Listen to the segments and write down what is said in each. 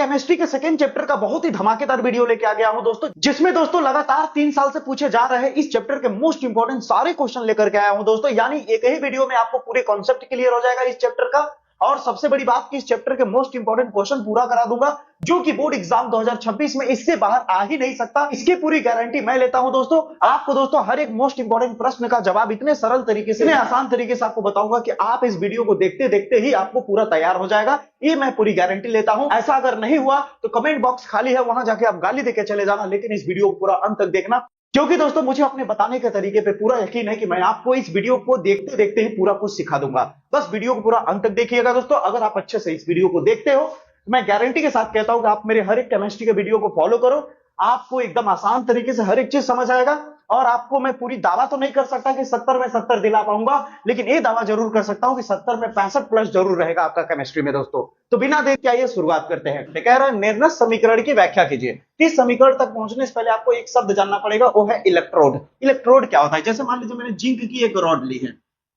Chemistry के second chapter का बहुत ही धमाकेदार वीडियो लेके आ गया हूं दोस्तों, जिसमें दोस्तों लगातार 3 साल से पूछे जा रहे इस चैप्टर के मोस्ट इंपोर्टेंट सारे क्वेश्चन लेकर के आया हूं दोस्तों। यानी एक ही वीडियो में आपको पूरे कॉन्सेप्ट क्लियर हो जाएगा इस चैप्टर का, और सबसे बड़ी बात कि इस चैप्टर के मोस्ट इंपोर्टेंट क्वेश्चन पूरा करा दूंगा, जो कि बोर्ड एग्जाम 2026 में इससे बाहर आ ही नहीं सकता। इसकी पूरी गारंटी मैं लेता हूं दोस्तों। आपको दोस्तों हर एक मोस्ट इंपोर्टेंट प्रश्न का जवाब इतने सरल तरीके से, इतने आसान तरीके से आपको बताऊंगा कि आप इस वीडियो को देखते देखते ही आपको पूरा तैयार हो जाएगा। ये मैं पूरी गारंटी लेता हूं। ऐसा अगर नहीं हुआ तो कमेंट बॉक्स खाली है, वहां जाके आप गाली देके चले जाना, लेकिन इस वीडियो को पूरा अंत तक देखना, क्योंकि दोस्तों मुझे अपने बताने के तरीके पे पूरा यकीन है कि मैं आपको इस वीडियो को देखते देखते ही पूरा कुछ सिखा दूंगा। बस वीडियो को पूरा अंत तक देखिएगा दोस्तों। अगर आप अच्छे से इस वीडियो को देखते हो तो मैं गारंटी के साथ कहता हूं कि आप मेरे हर एक केमिस्ट्री के वीडियो को फॉलो करो, आपको एकदम आसान तरीके से हर एक चीज समझ आएगा। और आपको मैं पूरी दावा तो नहीं कर सकता कि 70 में 70 दिला पाऊंगा, लेकिन ये दावा जरूर कर सकता हूं कि 70 में 65 प्लस जरूर रहेगा आपका केमिस्ट्री में दोस्तों। तो बिना देर के आइए शुरुआत करते हैं। कह रहा है निर्णय समीकरण की व्याख्या कीजिए। इस समीकरण तक पहुंचने से पहले आपको एक शब्द जानना पड़ेगा, वो है इलेक्ट्रोड। इलेक्ट्रोड क्या होता है? जैसे मान लीजिए मैंने जिंक की एक रॉड ली है,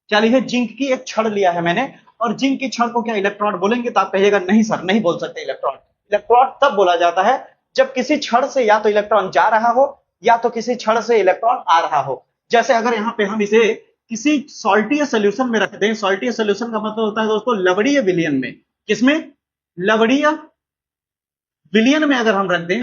क्या ली है? जिंक की एक छड़ लिया है मैंने, और जिंक की छड़ को क्या इलेक्ट्रोड बोलेंगे? तो आप कहिएगा नहीं सर, नहीं बोल सकते इलेक्ट्रोड। इलेक्ट्रोड तब बोला जाता है जब किसी छड़ से या तो इलेक्ट्रॉन जा रहा हो या तो किसी छड़ से इलेक्ट्रॉन आ रहा हो। जैसे अगर यहाँ पे हम इसे किसी सॉल्टीय सॉल्यूशन में रख दें, सॉल्टीय सॉल्यूशन का मतलब होता है दोस्तों लवणीय विलयन में। किसमें? लवणीय विलयन में अगर हम रख दें,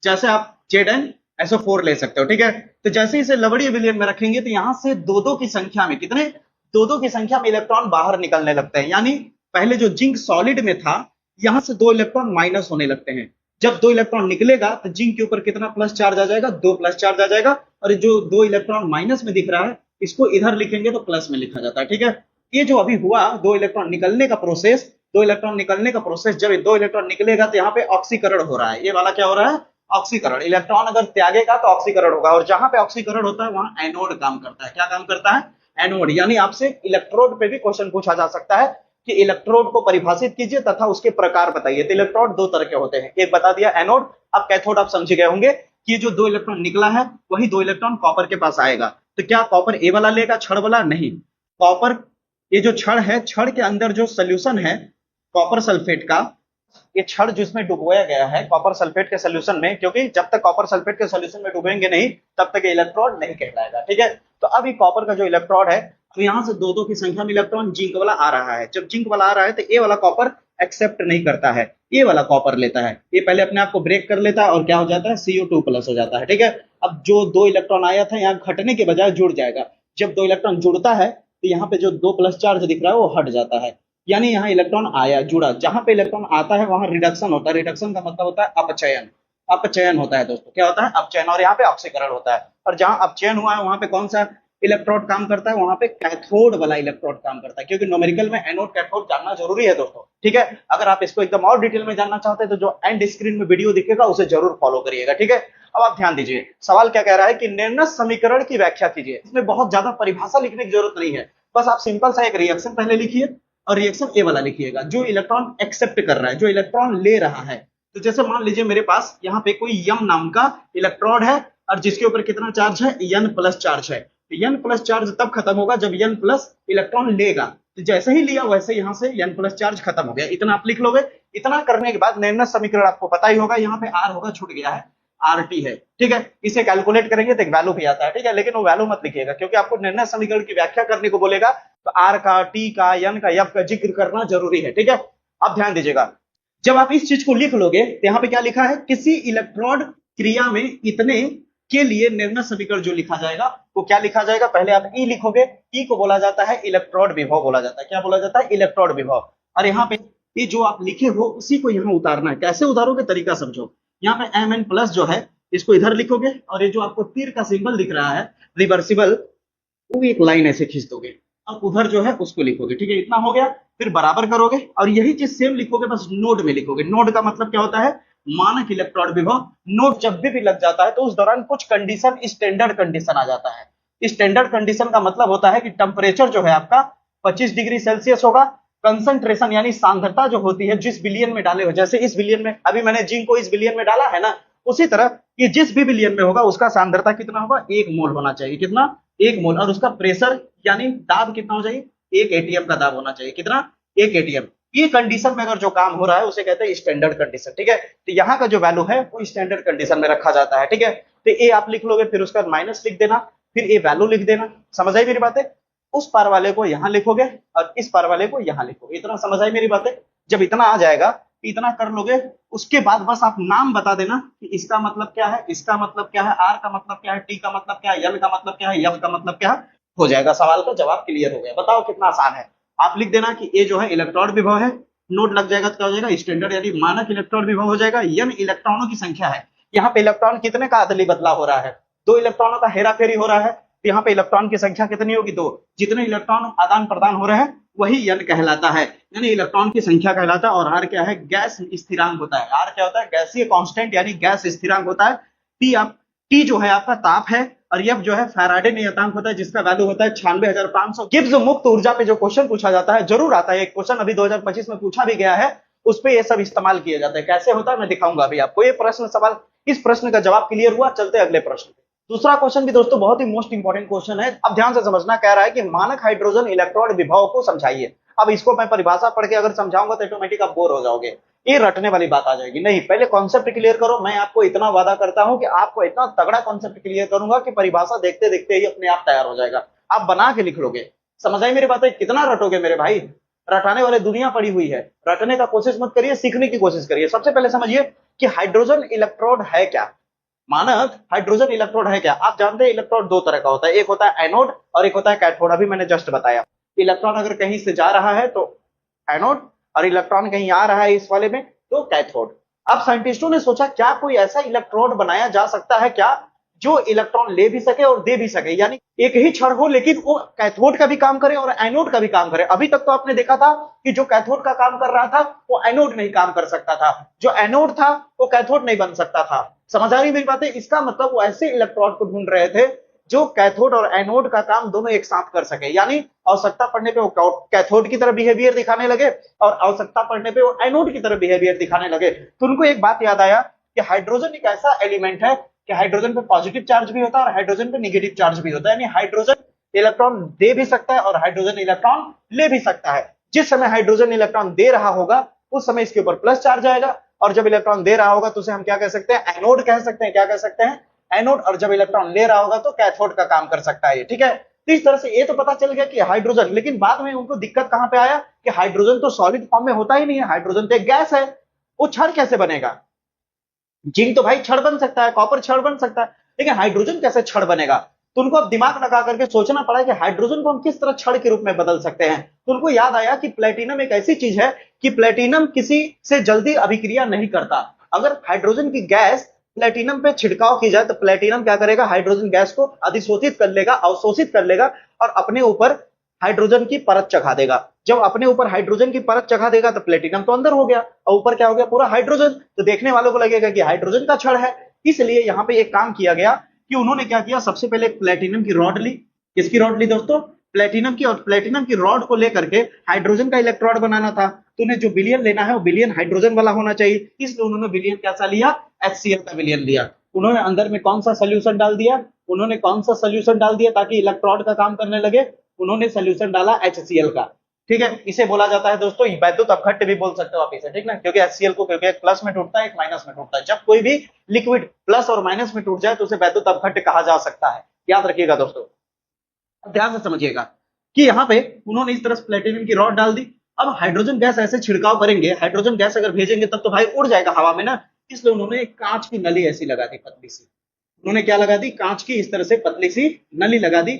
जैसे आप ZnSO4 ले सकते हो, ठीक है। तो जैसे इसे लवणीय विलयन में रखेंगे तो यहां से दो की संख्या में, कितने? दो की संख्या में इलेक्ट्रॉन बाहर निकलने लगते हैं। यानी पहले जो जिंक सॉलिड में था, यहां से 2 इलेक्ट्रॉन माइनस होने लगते हैं। जब 2 इलेक्ट्रॉन निकलेगा तो जिंक के ऊपर कितना प्लस चार्ज आ जाएगा? 2 प्लस चार्ज आ जाएगा। और जो 2 इलेक्ट्रॉन माइनस में दिख रहा है, इसको इधर लिखेंगे तो प्लस में लिखा जाता है, ठीक है। ये जो अभी हुआ 2 इलेक्ट्रॉन निकलने का प्रोसेस, 2 इलेक्ट्रॉन निकलने का प्रोसेस, जब 2 इलेक्ट्रॉन निकलेगा तो यहाँ पे ऑक्सीकरण हो रहा है। ये वाला क्या हो रहा है? ऑक्सीकरण। इलेक्ट्रॉन अगर त्यागेगा तो ऑक्सीकरण होगा, और जहां पे ऑक्सीकरण होता है वहां एनोड काम करता है। क्या काम करता है? एनोड। यानी आपसे इलेक्ट्रोड पे भी क्वेश्चन पूछा जा सकता है कि इलेक्ट्रोड को परिभाषित कीजिए तथा उसके प्रकार बताइए। तो इलेक्ट्रोड 2 तरह के होते हैं, एक बता दिया एनोड। अब कैथोड आप समझ गए होंगे कि जो 2 इलेक्ट्रॉन निकला है वही 2 इलेक्ट्रॉन कॉपर के पास आएगा। तो क्या कॉपर ए वाला लेगा, छड़ वाला? नहीं। कॉपर, ये जो छड़ है, छड़ के अंदर जो सोल्यूशन है कॉपर सल्फेट का, ये छड़ जिसमें डुबोया गया है कॉपर सल्फेट के सोल्यूशन में, क्योंकि जब तक कॉपर सल्फेट के सोल्यूशन में डूबेंगे नहीं तब तक इलेक्ट्रोड नहीं कहलाएगा, ठीक है। तो अब ये कॉपर का जो इलेक्ट्रोड है, तो यहां से 2 की संख्या में इलेक्ट्रॉन जिंक वाला आ रहा है। जब जिंक वाला आ रहा है तो ये वाला कॉपर एक्सेप्ट नहीं करता है, ये वाला कॉपर लेता है। ये पहले अपने आप को ब्रेक कर लेता है और क्या हो जाता है? CO2 प्लस हो जाता है, ठीक है। अब जो 2 इलेक्ट्रॉन आया था यहाँ घटने के बजाय जुड़ जाएगा। जब 2 इलेक्ट्रॉन जुड़ता है तो यहाँ पे जो 2 प्लस चार्ज दिख रहा है वो हट जाता है। यानी यहाँ इलेक्ट्रॉन आया, जुड़ा। जहां पे इलेक्ट्रॉन आता है वहां रिडक्शन होता है। रिडक्शन का मतलब होता है अपचयन। अपचयन होता है दोस्तों। क्या होता है? अपचयन। और यहाँ पे ऑक्सीकरण होता है। और जहां अपचयन हुआ है वहां पे कौन सा इलेक्ट्रोड काम करता है? वहां पे कैथोड वाला इलेक्ट्रोड काम करता है, क्योंकि न्यूमेरिकल में एनोड कैथोड जानना जरूरी है दोस्तों, ठीक है। अगर आप इसको एकदम और डिटेल में जानना चाहते हैं तो जो एंड स्क्रीन में वीडियो दिखेगा उसे जरूर फॉलो करिएगा, ठीक है। अब आप ध्यान दीजिए, सवाल क्या कह रहा है कि निर्णय समीकरण की व्याख्या कीजिए। इसमें बहुत ज्यादा परिभाषा लिखने की जरूरत नहीं है, बस आप सिंपल सा एक रिएक्शन पहले लिखिए और रिएक्शन ए वाला लिखिएगा, जो इलेक्ट्रॉन एक्सेप्ट कर रहा है, जो इलेक्ट्रॉन ले रहा है। तो जैसे मान लीजिए मेरे पास यहाँ पे कोई यम नाम का इलेक्ट्रोड है और जिसके ऊपर कितना चार्ज है? N प्लस चार्ज है। तो N प्लस चार्ज तब खत्म होगा जब N प्लस इलेक्ट्रॉन लेगा। तो जैसे ही लिया वैसे यहाँ से N प्लस चार्ज खत्म हो गया। इतना आप लिख लोगे। इतना करने के बाद निर्णय समीकरण आपको पता ही होगा, यहाँ पे R होगा, छूट गया है, RT है, ठीक है। इसे कैलकुलेट करेंगे तो एक वैल्यू भी आता है, ठीक है। लेकिन वो वैल्यू मत लिखिएगा, क्योंकि आपको निर्णय समीकरण की व्याख्या करने को बोलेगा तो R का, T का, N का, F का जिक्र करना जरूरी है, ठीक है। अब ध्यान दीजिएगा, जब आप इस चीज को लिख लोगे तो यहाँ पे क्या लिखा है? किसी इलेक्ट्रोड क्रिया में इतने के लिए निर्णय समीकरण जो लिखा जाएगा वो क्या लिखा जाएगा? पहले आप E लिखोगे। E को बोला जाता है इलेक्ट्रोड विभव बोला जाता है। क्या बोला जाता है? इलेक्ट्रोड विभव। और यहाँ पे ये जो आप लिखे हो उसी को यहाँ उतारना है। कैसे उतारोगे? तरीका समझो। यहाँ पे Mn प्लस जो है इसको इधर लिखोगे, और ये जो आपको तीर का सिंबल दिख रहा है रिवर्सिबल, वो एक लाइन ऐसे खींच दोगे। अब उधर जो है उसको लिखोगे, ठीक है। इतना हो गया, फिर बराबर करोगे और यही चीज सेम लिखोगे, बस नोड में लिखोगे। नोड का मतलब क्या होता है? मानक इलेक्ट्रोड विभव। नोड जब भी लग जाता है तो उस दौरान कुछ कंडीशन, स्टैंडर्ड कंडीशन आ जाता है। स्टैंडर्ड कंडीशन का मतलब होता है कि टेम्परेचर जो है आपका 25 डिग्री सेल्सियस होगा। कंसंट्रेशन यानी सांद्रता जो होती है जिस विलियन में डाले हो, जैसे इस विलियन में अभी मैंने जिंक को इस विलियन में डाला है ना, उसी तरह ये जिस भी विलियन में होगा उसका सांद्रता कितना होगा? 1 मोल होना चाहिए। कितना? 1 मोल। और उसका प्रेशर यानी दाब कितना हो चाहिए? 1 atm का दाब होना चाहिए। कितना? 1 atm। ये कंडीशन में अगर जो काम हो रहा है उसे कहते हैं स्टैंडर्ड कंडीशन, ठीक है। तो यहाँ का जो वैल्यू है वो स्टैंडर्ड कंडीशन में रखा जाता है, ठीक है। तो ए आप लिख लोगे, फिर उसका माइनस लिख देना, फिर ए वैल्यू लिख देना। समझ आई मेरी बातें? उस पार वाले को यहाँ लिखोगे और इस पार वाले को यहाँ लिखोगे। इतना समझ आई मेरी बातें? जब इतना आ जाएगा, इतना कर लोगे, उसके बाद बस आप नाम बता देना कि इसका मतलब क्या है, इसका मतलब क्या है, आर का मतलब क्या है, टी का मतलब क्या है, एल का मतलब क्या है, एफ का मतलब क्या है। हो जाएगा, सवाल का जवाब क्लियर हो गया। बताओ कितना आसान है। आप लिख देना कि ए जो है इलेक्ट्रॉन विभव है, नोट लग जाएगा तो क्या हो जाएगा, स्टैंडर्ड यानी मानक इलेक्ट्रॉन विभव हो जाएगा। एन इलेक्ट्रॉनों की संख्या है, यहाँ पे इलेक्ट्रॉन कितने का अदली बदला हो रहा है, 2 इलेक्ट्रॉनों का हेरा फेरी हो रहा है। तो यहाँ पे इलेक्ट्रॉन की संख्या कितनी होगी, 2। जितने इलेक्ट्रॉन आदान प्रदान हो रहे हैं वही एन कहलाता है, यानी इलेक्ट्रॉन की संख्या कहलाता है। और आर क्या है, गैस स्थिरांक होता है। आर क्या होता है, गैसीय कांस्टेंट यानी गैस स्थिरांक होता है। टी जो है आपका ताप है, और एफ जो है फैराडे नियतांक होता है, जिसका वैल्यू होता है 96,500। गिब्स मुक्त ऊर्जा पे जो क्वेश्चन पूछा जाता है, जरूर आता है एक क्वेश्चन, अभी 2025 में पूछा भी गया है, उस पे ये सब इस्तेमाल किया जाता है। कैसे होता है मैं दिखाऊंगा अभी आपको। ये प्रश्न सवाल, इस प्रश्न का जवाब क्लियर हुआ, चलते अगले प्रश्न पे। दूसरा क्वेश्चन भी दोस्तों बहुत ही मोस्ट इंपॉर्टेंट क्वेश्चन है। अब ध्यान से समझना, कह रहा है कि मानक हाइड्रोजन इलेक्ट्रॉन विभव को समझाइए। अब इसको मैं परिभाषा पढ़ के अगर समझाऊंगा तो ऑटोमेटिक आप बोर हो जाओगे, ये रटने वाली बात आ जाएगी। नहीं, पहले कॉन्सेप्ट क्लियर करो। मैं आपको इतना वादा करता हूं कि आपको इतना तगड़ा कॉन्सेप्ट क्लियर करूंगा कि परिभाषा देखते देखते ही अपने आप तैयार हो जाएगा, आप बना के लिख लोगे। समझ आई मेरी बात है? कितना रटोगे मेरे भाई, रटाने वाले दुनिया पड़ी हुई है। रटने का कोशिश मत करिए, सीखने की कोशिश करिए। सबसे पहले समझिए कि हाइड्रोजन इलेक्ट्रोड है क्या। मानक हाइड्रोजन इलेक्ट्रोड है क्या। आप जानते हैं इलेक्ट्रोड 2 तरह का होता है, एक होता है एनोड और एक होता है कैथोड। अभी मैंने जस्ट बताया, इलेक्ट्रॉन अगर कहीं से जा रहा है तो एनोड, और इलेक्ट्रॉन कहीं आ रहा है इस वाले में तो कैथोड। अब साइंटिस्टों ने सोचा क्या कोई ऐसा इलेक्ट्रोड बनाया जा सकता है क्या जो इलेक्ट्रॉन ले भी सके और दे भी सके, यानी एक ही क्षण हो लेकिन वो कैथोड का भी काम करे और एनोड का भी काम करे। अभी तक तो आपने देखा था कि जो कैथोड का काम कर रहा था वो एनोड नहीं काम कर सकता था, जो एनोड था वो कैथोड नहीं बन सकता था। समझ आ रही मेरी बातें? इसका मतलब वो ऐसे इलेक्ट्रोड को ढूंढ रहे थे जो कैथोड और एनोड का काम दोनों एक साथ कर सके, यानी आवश्यकता पड़ने पे वो कैथोड की तरह बिहेवियर दिखाने लगे और आवश्यकता पड़ने पे वो एनोड की तरह बिहेवियर दिखाने लगे। तो उनको एक बात याद आया कि हाइड्रोजन एक ऐसा एलिमेंट है कि हाइड्रोजन पे पॉजिटिव चार्ज भी होता है और हाइड्रोजन पे नेगेटिव चार्ज भी होता है, यानी हाइड्रोजन इलेक्ट्रॉन दे भी सकता है और हाइड्रोजन इलेक्ट्रॉन ले भी सकता है। जिस समय हाइड्रोजन इलेक्ट्रॉन दे रहा होगा उस समय इसके ऊपर प्लस चार्ज आएगा, और जब इलेक्ट्रॉन दे रहा होगा तो उसे हम क्या कह सकते हैं, एनोड कह सकते हैं। क्या कह सकते हैं, एनोड। और जब इलेक्ट्रॉन ले रहा होगा तो कैथोड का काम कर सकता है, ठीक है। तो इस तरह से ये तो पता चल गया कि हाइड्रोजन, लेकिन बाद में उनको दिक्कत कहां पे आया कि हाइड्रोजन तो सॉलिड फॉर्म में होता ही नहीं है, हाइड्रोजन तो एक गैस है, वो क्षण कैसे बनेगा। जिंक तो भाई क्षण बन सकता है, कॉपर क्षण बन सकता है, लेकिन हाइड्रोजन कैसे क्षण बनेगा। तो उनको अब दिमाग लगा करके सोचना पड़ा कि हाइड्रोजन को हम किस तरह क्षण के रूप में बदल सकते हैं। तो उनको याद आया कि प्लेटिनम एक ऐसी चीज है कि प्लेटिनम किसी से जल्दी अभिक्रिया नहीं करता। अगर हाइड्रोजन की गैस प्लेटिनम पे छिड़काव की जाए तो प्लेटिनम क्या करेगा, हाइड्रोजन गैस को अधिशोषित कर लेगा, अवशोषित कर लेगा और अपने ऊपर हाइड्रोजन की परत चढ़ा देगा। जब अपने ऊपर हाइड्रोजन की परत चढ़ा देगा तो प्लेटिनम तो अंदर हो गया और ऊपर क्या हो गया, पूरा हाइड्रोजन। तो देखने वालों को लगेगा कि हाइड्रोजन का क्षण है। इसलिए यहाँ पे एक काम किया गया कि उन्होंने क्या किया, सबसे पहले प्लेटिनम की रॉड ली। किसकी रॉड ली दोस्तों, प्लेटिनम की। और प्लेटिनम की रॉड को लेकर के हाइड्रोजन का इलेक्ट्रोड बनाना था, तो उन्हें जो विलयन लेना है वो विलयन हाइड्रोजन वाला होना चाहिए, इसलिए उन्होंने विलयन कैसा लिया, HCl का विलयन लिया। उन्होंने अंदर में कौन सा सोल्यूशन डाल दिया, उन्होंने कौन सा सोल्यूशन डाल दिया ताकि इलेक्ट्रोड का काम करने लगे, उन्होंने सोल्यूशन डाला HCl का, ठीक है। इसे बोला जाता है दोस्तों वैद्युत अपघट्य भी बोल सकते हो आप इसे, ठीक ना, क्योंकि HCl को क्योंकि एक प्लस में टूटता है एक माइनस में टूटता है। जब कोई भी लिक्विड प्लस और माइनस में टूट जाए तो उसे वैद्युत अपघट्य कहा जा सकता है, याद रखिएगा दोस्तों। ध्यान से समझिएगा कि यहाँ पे उन्होंने इस तरह प्लेटिनम की रॉड डाल दी। अब हाइड्रोजन गैस ऐसे छिड़काव करेंगे, हाइड्रोजन गैस अगर भेजेंगे तब तो भाई उड़ जाएगा हवा में ना, इसलिए उन्होंने एक कांच की नली ऐसी लगा दी, पतली सी। उन्होंने क्या लगा दी, कांच की इस तरह से पतली सी नली लगा दी,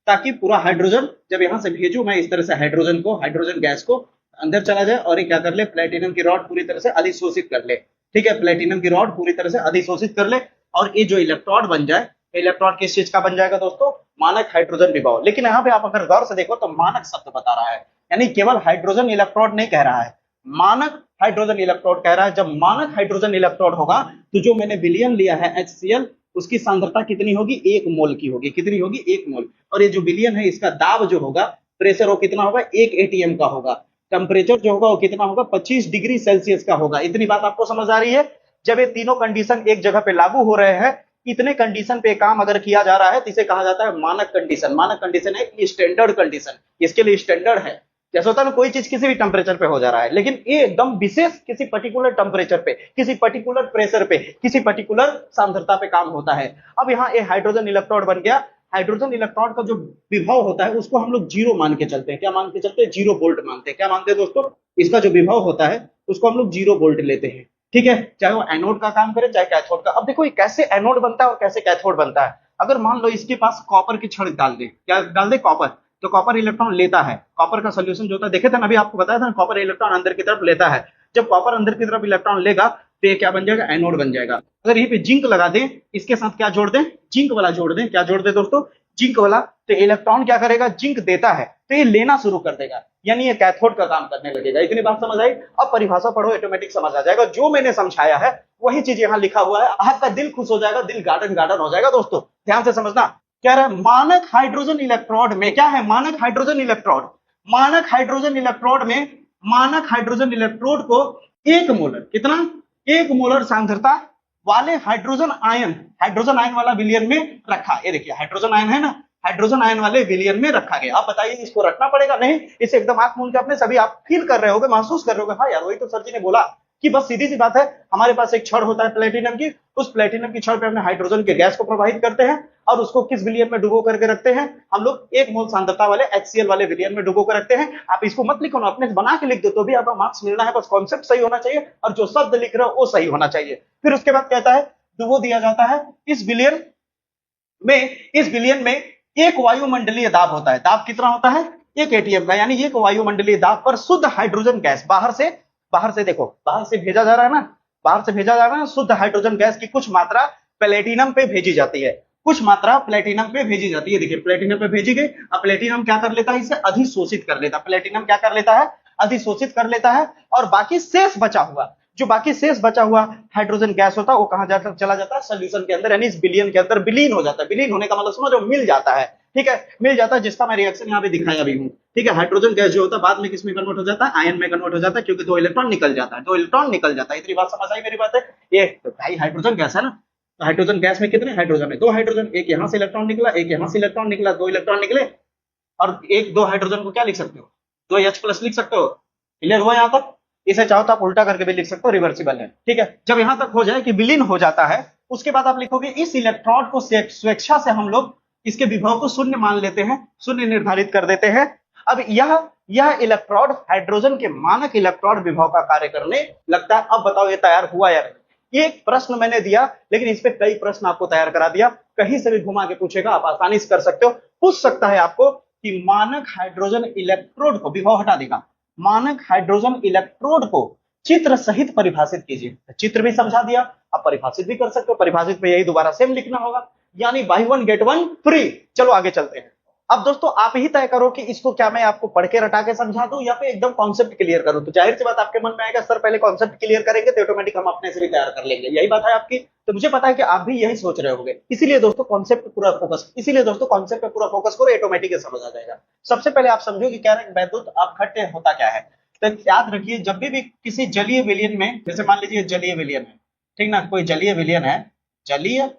ताकि पूरा हाइड्रोजन जब यहां से भेजू मैं इस तरह से हाइड्रोजन को, हाइड्रोजन गैस को अंदर चला जाए और ये क्या कर ले, प्लेटिनम की रॉड पूरी तरह से अधिशोषित कर ले, ठीक है। प्लेटिनम की रॉड पूरी तरह से अधिशोषित कर ले और ये जो इलेक्ट्रोड बन जाए, इलेक्ट्रोड किस चीज का बन जाएगा दोस्तों, मानक हाइड्रोजन विभव। लेकिन यहाँ पे आप अगर गौर से देखो तो मानक शब्द बता रहा है, यानी केवल हाइड्रोजन इलेक्ट्रोड नहीं कह रहा है, मानक हाइड्रोजन इलेक्ट्रोड कह रहा है। जब मानक हाइड्रोजन इलेक्ट्रोड होगा तो जो मैंने विलयन लिया है HCl, उसकी सांद्रता कितनी होगी, 1 मोल की होगी। कितनी होगी, 1 मोल। और ये जो विलयन है इसका दाब जो होगा, प्रेशर वो कितना होगा, 1 ATM का होगा। टेम्परेचर जो होगा वो कितना होगा, 25 डिग्री सेल्सियस का होगा। इतनी बात आपको समझ आ रही है। जब ये तीनों कंडीशन एक जगह पे लागू हो रहे हैं, इतने कंडीशन पे काम अगर किया जा रहा है तो इसे कहा जाता है मानक कंडीशन। मानक कंडीशन है स्टैंडर्ड कंडीशन, इसके लिए स्टैंडर्ड है। जैसे होता है ना, कोई चीज किसी भी टेम्परेचर पे हो जा रहा है, लेकिन ये एकदम विशेष किसी पर्टिकुलर टेम्परेचर पे, किसी पर्टिकुलर प्रेशर पे, किसी पर्टिकुलर सांद्रता पे काम होता है। अब यहाँ ये हाइड्रोजन इलेक्ट्रोड बन गया। हाइड्रोजन इलेक्ट्रॉन का जो विभव होता है उसको हम लोग जीरो मान के चलते हैं। क्या मान के चलते हैं? जीरो वोल्ट मानते हैं। क्या मानते हैं दोस्तों? इसका जो विभव होता है उसको हम लोग जीरो वोल्ट लेते हैं। ठीक है, चाहे वो एनोड का काम करे चाहे कैथोड का। अब देखो ये कैसे एनोड बनता है और कैसे कैथोड बनता है। अगर मान लो इसके पास कॉपर की छड़ डाल दे, क्या डाल दे? कॉपर। तो कॉपर इलेक्ट्रॉन लेता है। कॉपर का सोल्यूशन जो होता है, देखे थे ना अभी आपको बताया था ना, कॉपर इलेक्ट्रॉन अंदर की तरफ लेता है। जब कॉपर अंदर की तरफ इलेक्ट्रॉन लेगा तो ये क्या बन जाएगा? एनोड बन जाएगा। अगर यहीं पे जिंक लगा दें, इसके साथ क्या जोड़ दें? जिंक वाला जोड़ दें। क्या जोड़ दें दोस्तों? जिंक वाला। तो इलेक्ट्रॉन क्या करेगा? जिंक देता है तो ये लेना शुरू कर देगा, यानी ये कैथोड का काम करने लगेगा। इतनी बात समझ आई? अब परिभाषा पढ़ो, ऑटोमेटिक समझ आ जाएगा। जो मैंने समझाया है वही चीज यहाँ लिखा हुआ है। आपका दिल खुश हो जाएगा, दिल गार्डन गार्डन हो जाएगा। दोस्तों ध्यान से समझना। क्या रहा? मानक हाइड्रोजन इलेक्ट्रोड में क्या है? मानक हाइड्रोजन इलेक्ट्रोड। मानक हाइड्रोजन इलेक्ट्रोड में, मानक हाइड्रोजन इलेक्ट्रोड को 1 मोलर, कितना? 1 मोलर सांद्रता वाले हाइड्रोजन आयन वाला विलयन में रखा। ये देखिए हाइड्रोजन आयन है ना, हाइड्रोजन आयन वाले विलयन में रखा गया। आप बताइए इसको रखना पड़ेगा? नहीं, इसे एकदम आंख मूंद के अपने सभी आप फील कर रहे होगे, महसूस कर रहे होगे। हाँ यार, वही तो सर जी ने बोला कि बस सीधी सी बात है, हमारे पास एक छड़ होता है प्लेटिनम की, उस प्लेटिनम की छड़ पे हमने हाइड्रोजन के गैस को प्रवाहित करते हैं और उसको किस विलयन में डुबो करके रखते हैं? हम लोग 1 मोल सांद्रता वाले HCl वाले विलयन में डुबो कर रखते हैं। आप इसको मत लिखो ना, अपने बना के लिख दो तो भी आपका मार्क्स मिलना है। बस कॉन्सेप्ट सही होना चाहिए और जो शब्द लिख रहे हो वो सही होना चाहिए। फिर उसके बाद कहता है डुबो दिया जाता है इस विलयन में। इस विलयन में एक वायुमंडलीय दाब होता है। दाब कितना होता है? 1 atm का, यानी एक वायुमंडलीय दाब पर शुद्ध हाइड्रोजन गैस बाहर से देखो, बाहर से भेजा जा रहा है ना, बाहर से भेजा जा रहा है। शुद्ध हाइड्रोजन गैस की कुछ मात्रा प्लेटिनम पे भेजी जाती है, कुछ मात्रा प्लेटिनम पे भेजी जाती है। देखिए प्लेटिनम पे भेजी गई। अब प्लेटिनम क्या कर लेता है? इसे अधिशोषित कर लेता है। प्लेटिनम क्या कर लेता है? अधिशोषित कर लेता है। और बाकी शेष बचा हुआ, जो बाकी शेष बचा हुआ हाइड्रोजन गैस होता है वो कहां जाता? चला जाता है सोल्यूशन के अंदर, यानी इस विलयन के अंदर विलीन हो जाता है। विलीन होने का मतलब समझो, मिल जाता है। ठीक है, मिल जाता है, जिसका मैं रिएक्शन यहाँ पे दिखाया भी हूँ। ठीक है, हाइड्रोजन गैस जो होता है बाद में किस में कन्वर्ट हो जाता है? आयन में कन्वर्ट हो जाता है, क्योंकि 2 इलेक्ट्रॉन निकल जाता है। 2 इलेक्ट्रॉन निकल जाता है। इतनी बात समझ आई मेरी बात है? ये तो भाई हाइड्रोजन गैस है ना, तो हाइड्रोजन गैस में कितने हाइड्रोजन है? 2 हाइड्रोजन। एक यहाँ से इलेक्ट्रॉन निकला, एक यहाँ से इलेक्ट्रॉन निकला, 2 इलेक्ट्रॉन निकले। और 1-2 हाइड्रोजन को क्या लिख सकते हो? 2H+ लिख सकते हो। क्लियर हुआ यहाँ तक? इसे चाहो तो आप उल्टा करके भी लिख सकते हो, रिवर्सिबल है। ठीक है, जब यहां तक हो जाए कि विलीन हो जाता है, उसके बाद आप लिखोगे इस इलेक्ट्रॉन को स्वेच्छा से हम लोग इसके विभव को शून्य मान लेते हैं, शून्य निर्धारित कर देते हैं। अब यह इलेक्ट्रॉन हाइड्रोजन के मानक इलेक्ट्रॉन विभव का कार्य करने लगता है। अब बताओ ये तैयार हुआ या नहीं? एक प्रश्न मैंने दिया, लेकिन इस पे कई प्रश्न आपको तैयार करा दिया। कहीं से भी घुमा के पूछेगा, आप आसानी से कर सकते हो। पूछ सकता है आपको कि मानक हाइड्रोजन इलेक्ट्रोड को, विभव हटा देगा, मानक हाइड्रोजन इलेक्ट्रोड को चित्र सहित परिभाषित कीजिए। चित्र भी समझा दिया, आप परिभाषित भी कर सकते हो। परिभाषित पे यही दोबारा सेम लिखना होगा, यानी बाय 1 गेट 1 फ्री। चलो आगे चलते हैं। अब दोस्तों आप ही तय करो कि इसको क्या मैं आपको पढ़ के रटा के समझा दूं या फिर एकदम कॉन्सेप्ट क्लियर करूं। तो जाहिर सी बात आपके मन में आएगा सर पहले कॉन्सेप्ट क्लियर करेंगे तो ऑटोमेटिक हम अपने से भी तैयार कर लेंगे। यही बात है आपकी। तो मुझे पता है कि आप भी यही सोच रहे होंगे, इसीलिए दोस्तों कॉन्सेप्ट पे पूरा फोकस करो, ऑटोमेटिक समझ आ जाएगा। सबसे पहले आप समझो कि क्या वैद्युत अपघट्य होता क्या है। तो याद रखिए, जब भी किसी जलीय विलयन में, जैसे मान लीजिए जलीय विलयन है, ठीक ना, कोई जलीय विलयन है, जलीय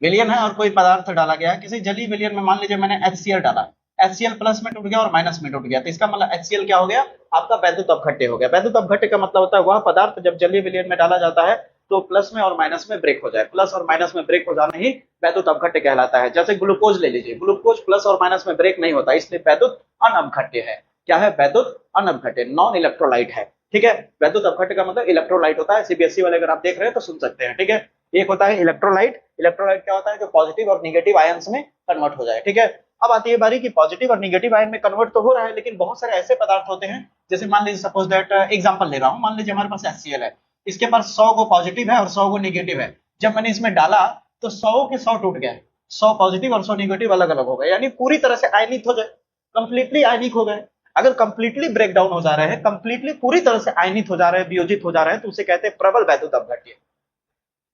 विलयन है और कोई पदार्थ डाला गया है किसी जलीय विलयन में। मान लीजिए मैंने HCl डाला, HCl प्लस में टूट गया और माइनस में टूट गया, तो इसका मतलब HCl क्या हो गया? आपका वैद्युत अपघट्य हो गया। वैद्युत अपघट्य का मतलब होता है वह पदार्थ जब जलीय विलयन में डाला जाता है तो प्लस में और माइनस में ब्रेक हो जाए। प्लस और माइनस में ब्रेक हो जाना ही वैद्युत अपघट्य कहलाता है। जैसे ग्लूकोज ले लीजिए, ग्लूकोज प्लस और माइनस में ब्रेक नहीं होता, इसलिए वैद्युत अनअपघट्य है। क्या है? वैद्युत अनअपघट्य, नॉन इलेक्ट्रोलाइट है। ठीक है, वैद्युत अपघट्य का मतलब इलेक्ट्रोलाइट होता है। CBSE वाले अगर आप देख रहे हैं तो सुन सकते हैं। ठीक है, एक होता है इलेक्ट्रोलाइट। इलेक्ट्रोलाइट क्या होता है? जो पॉजिटिव और निगेटिव आयंस में कन्वर्ट हो जाए। ठीक है, अब आती है बारी कि पॉजिटिव और निगेटिव आयन में कन्वर्ट तो हो रहा है, लेकिन बहुत सारे ऐसे पदार्थ होते हैं, जैसे मान लीजिए सपोज दैट एग्जांपल ले रहा हूं, मान लीजिए हमारे पास HCl है, इसके पास 100 को पॉजिटिव है और 100 को निगेटिव है। जब मैंने इसमें डाला तो 100 के 100 टूट गए, 100 पॉजिटिव और 100 निगेटिव अलग अलग हो गए, यानी पूरी तरह से आयनित हो गए, कंप्लीटली आयनिक हो गए। अगर कंप्लीटली ब्रेक डाउन हो जा रहे हैं, कंप्लीटली पूरी तरह से आयनित हो जा रहे हैं, वियोजित हो जा रहे हैं, तो उसे कहते हैं प्रबल वैद्युत अपघट्य।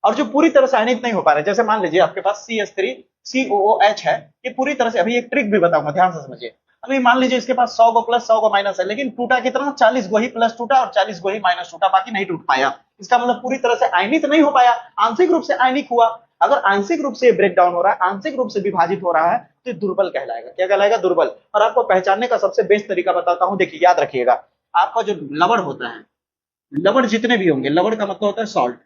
और जो पूरी तरह से आयनित नहीं हो पा रहे, जैसे मान लीजिए आपके पास CH3COOH है, ये पूरी तरह से, अभी एक ट्रिक भी बताऊंगा, ध्यान से समझिए। अभी मान लीजिए इसके पास 100 को प्लस 100 को माइनस है, लेकिन टूटा कितना? 40 को ही प्लस टूटा और 40 को ही माइनस टूटा, बाकी नहीं टूट पाया। इसका मतलब पूरी तरह से आयनित नहीं हो पाया, आंशिक रूप से आयनिक हुआ। अगर आंशिक रूप से ब्रेक डाउन हो रहा है, आंशिक रूप से विभाजित हो रहा है, तो दुर्बल कहलाएगा। क्या कहलाएगा? दुर्बल। और आपको पहचानने का सबसे बेस्ट तरीका बताता हूं, देखिए याद रखिएगा, आपका जो लवण होता है, लवण जितने भी होंगे, लवण का मतलब होता है सॉल्ट,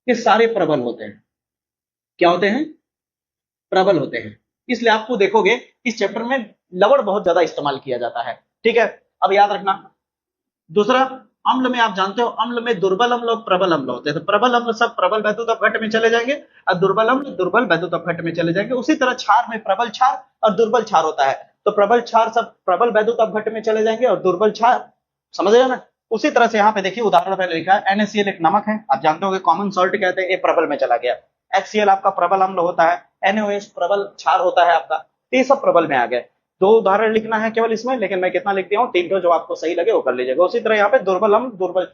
ये सारे प्रबल होते हैं। क्या होते हैं? प्रबल होते हैं। इसलिए आपको देखोगे इस चैप्टर में लवण बहुत ज्यादा इस्तेमाल किया जाता है। ठीक है, अब याद रखना। दूसरा, अम्ल में आप जानते हो, अम्ल में दुर्बल अम्ल और प्रबल अम्ल होते हैं। तो प्रबल अम्ल सब प्रबल वैद्युत अपघट्ट में चले जाएंगे और दुर्बल अम्ल दुर्बल वैद्युत अपघट्ट में चले जाएंगे। उसी तरह क्षार में प्रबल क्षार और दुर्बल क्षार होता है, तो प्रबल क्षार सब प्रबल वैद्युत अपघट्ट में चले जाएंगे और दुर्बल क्षार, समझ रहे हो ना। उसी तरह से यहाँ पे देखिए उदाहरण पहले लिखा है, NaCl एक नमक है, आप जानते हो कॉमन सॉल्ट कहते हैं, ये प्रबल में चला गया। HCl आपका प्रबल अम्ल होता है, NaOH प्रबल क्षार होता है आपका, तो ये सब प्रबल में आ गए। दो उदाहरण लिखना है केवल इसमें, लेकिन मैं कितना लिख दिया हूँ, 3 जो आपको सही लगे वो कर लीजिएगा। उसी तरह यहाँ पे दुर्बल अम्ल दुर्बल,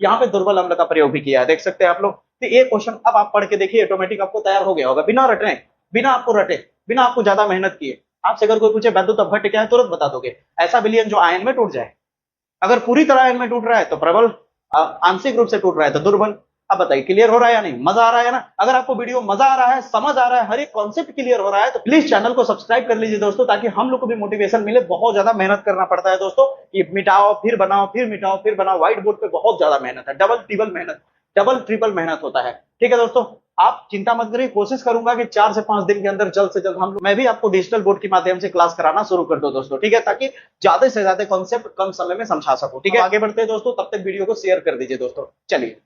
यहाँ पे दुर्बल अम्ल का प्रयोग भी किया है, देख सकते हैं आप लोग। तो ये क्वेश्चन अब आप पढ़ के देखिए, ऑटोमेटिक आपको तैयार हो गया होगा, बिना रटने, बिना आपको रटे, बिना आपको ज्यादा मेहनत किए। आपसे अगर कोई पूछे वैद्युत अपघट्ट क्या है, तुरंत बता दोगे। ऐसा विलयन जो आयन में टूट जाए, अगर पूरी तरह आयन में टूट रहा है तो प्रबल, आंशिक रूप से टूट रहा है तो दुर्बल। अब बताइए क्लियर हो रहा है या नहीं? मजा आ रहा है ना? अगर आपको वीडियो मजा आ रहा है, समझ आ रहा है, हर एक कॉन्सेप्ट क्लियर हो रहा है, तो प्लीज चैनल को सब्सक्राइब कर लीजिए दोस्तों, ताकि हम लोग को भी मोटिवेशन मिले। बहुत ज्यादा मेहनत करना पड़ता है दोस्तों, कि मिटाओ फिर बनाओ, फिर मिटाओ फिर बनाओ। व्हाइट बोर्ड पे बहुत ज्यादा मेहनत है, डबल ट्रिपल मेहनत, डबल ट्रिपल मेहनत होता है। ठीक है दोस्तों, आप चिंता मत करिए, कोशिश करूंगा कि 4 से 5 दिन के अंदर जल्द से जल्द हम लोग, मैं भी आपको डिजिटल बोर्ड के माध्यम से क्लास कराना शुरू कर दो दोस्तों। ठीक है, ताकि ज्यादा से ज्यादा कॉन्सेप्ट कम समय में समझा सकूं। ठीक है, आगे बढ़ते हैं दोस्तों, तब तक वीडियो को शेयर कर दीजिए दोस्तों। चलिए,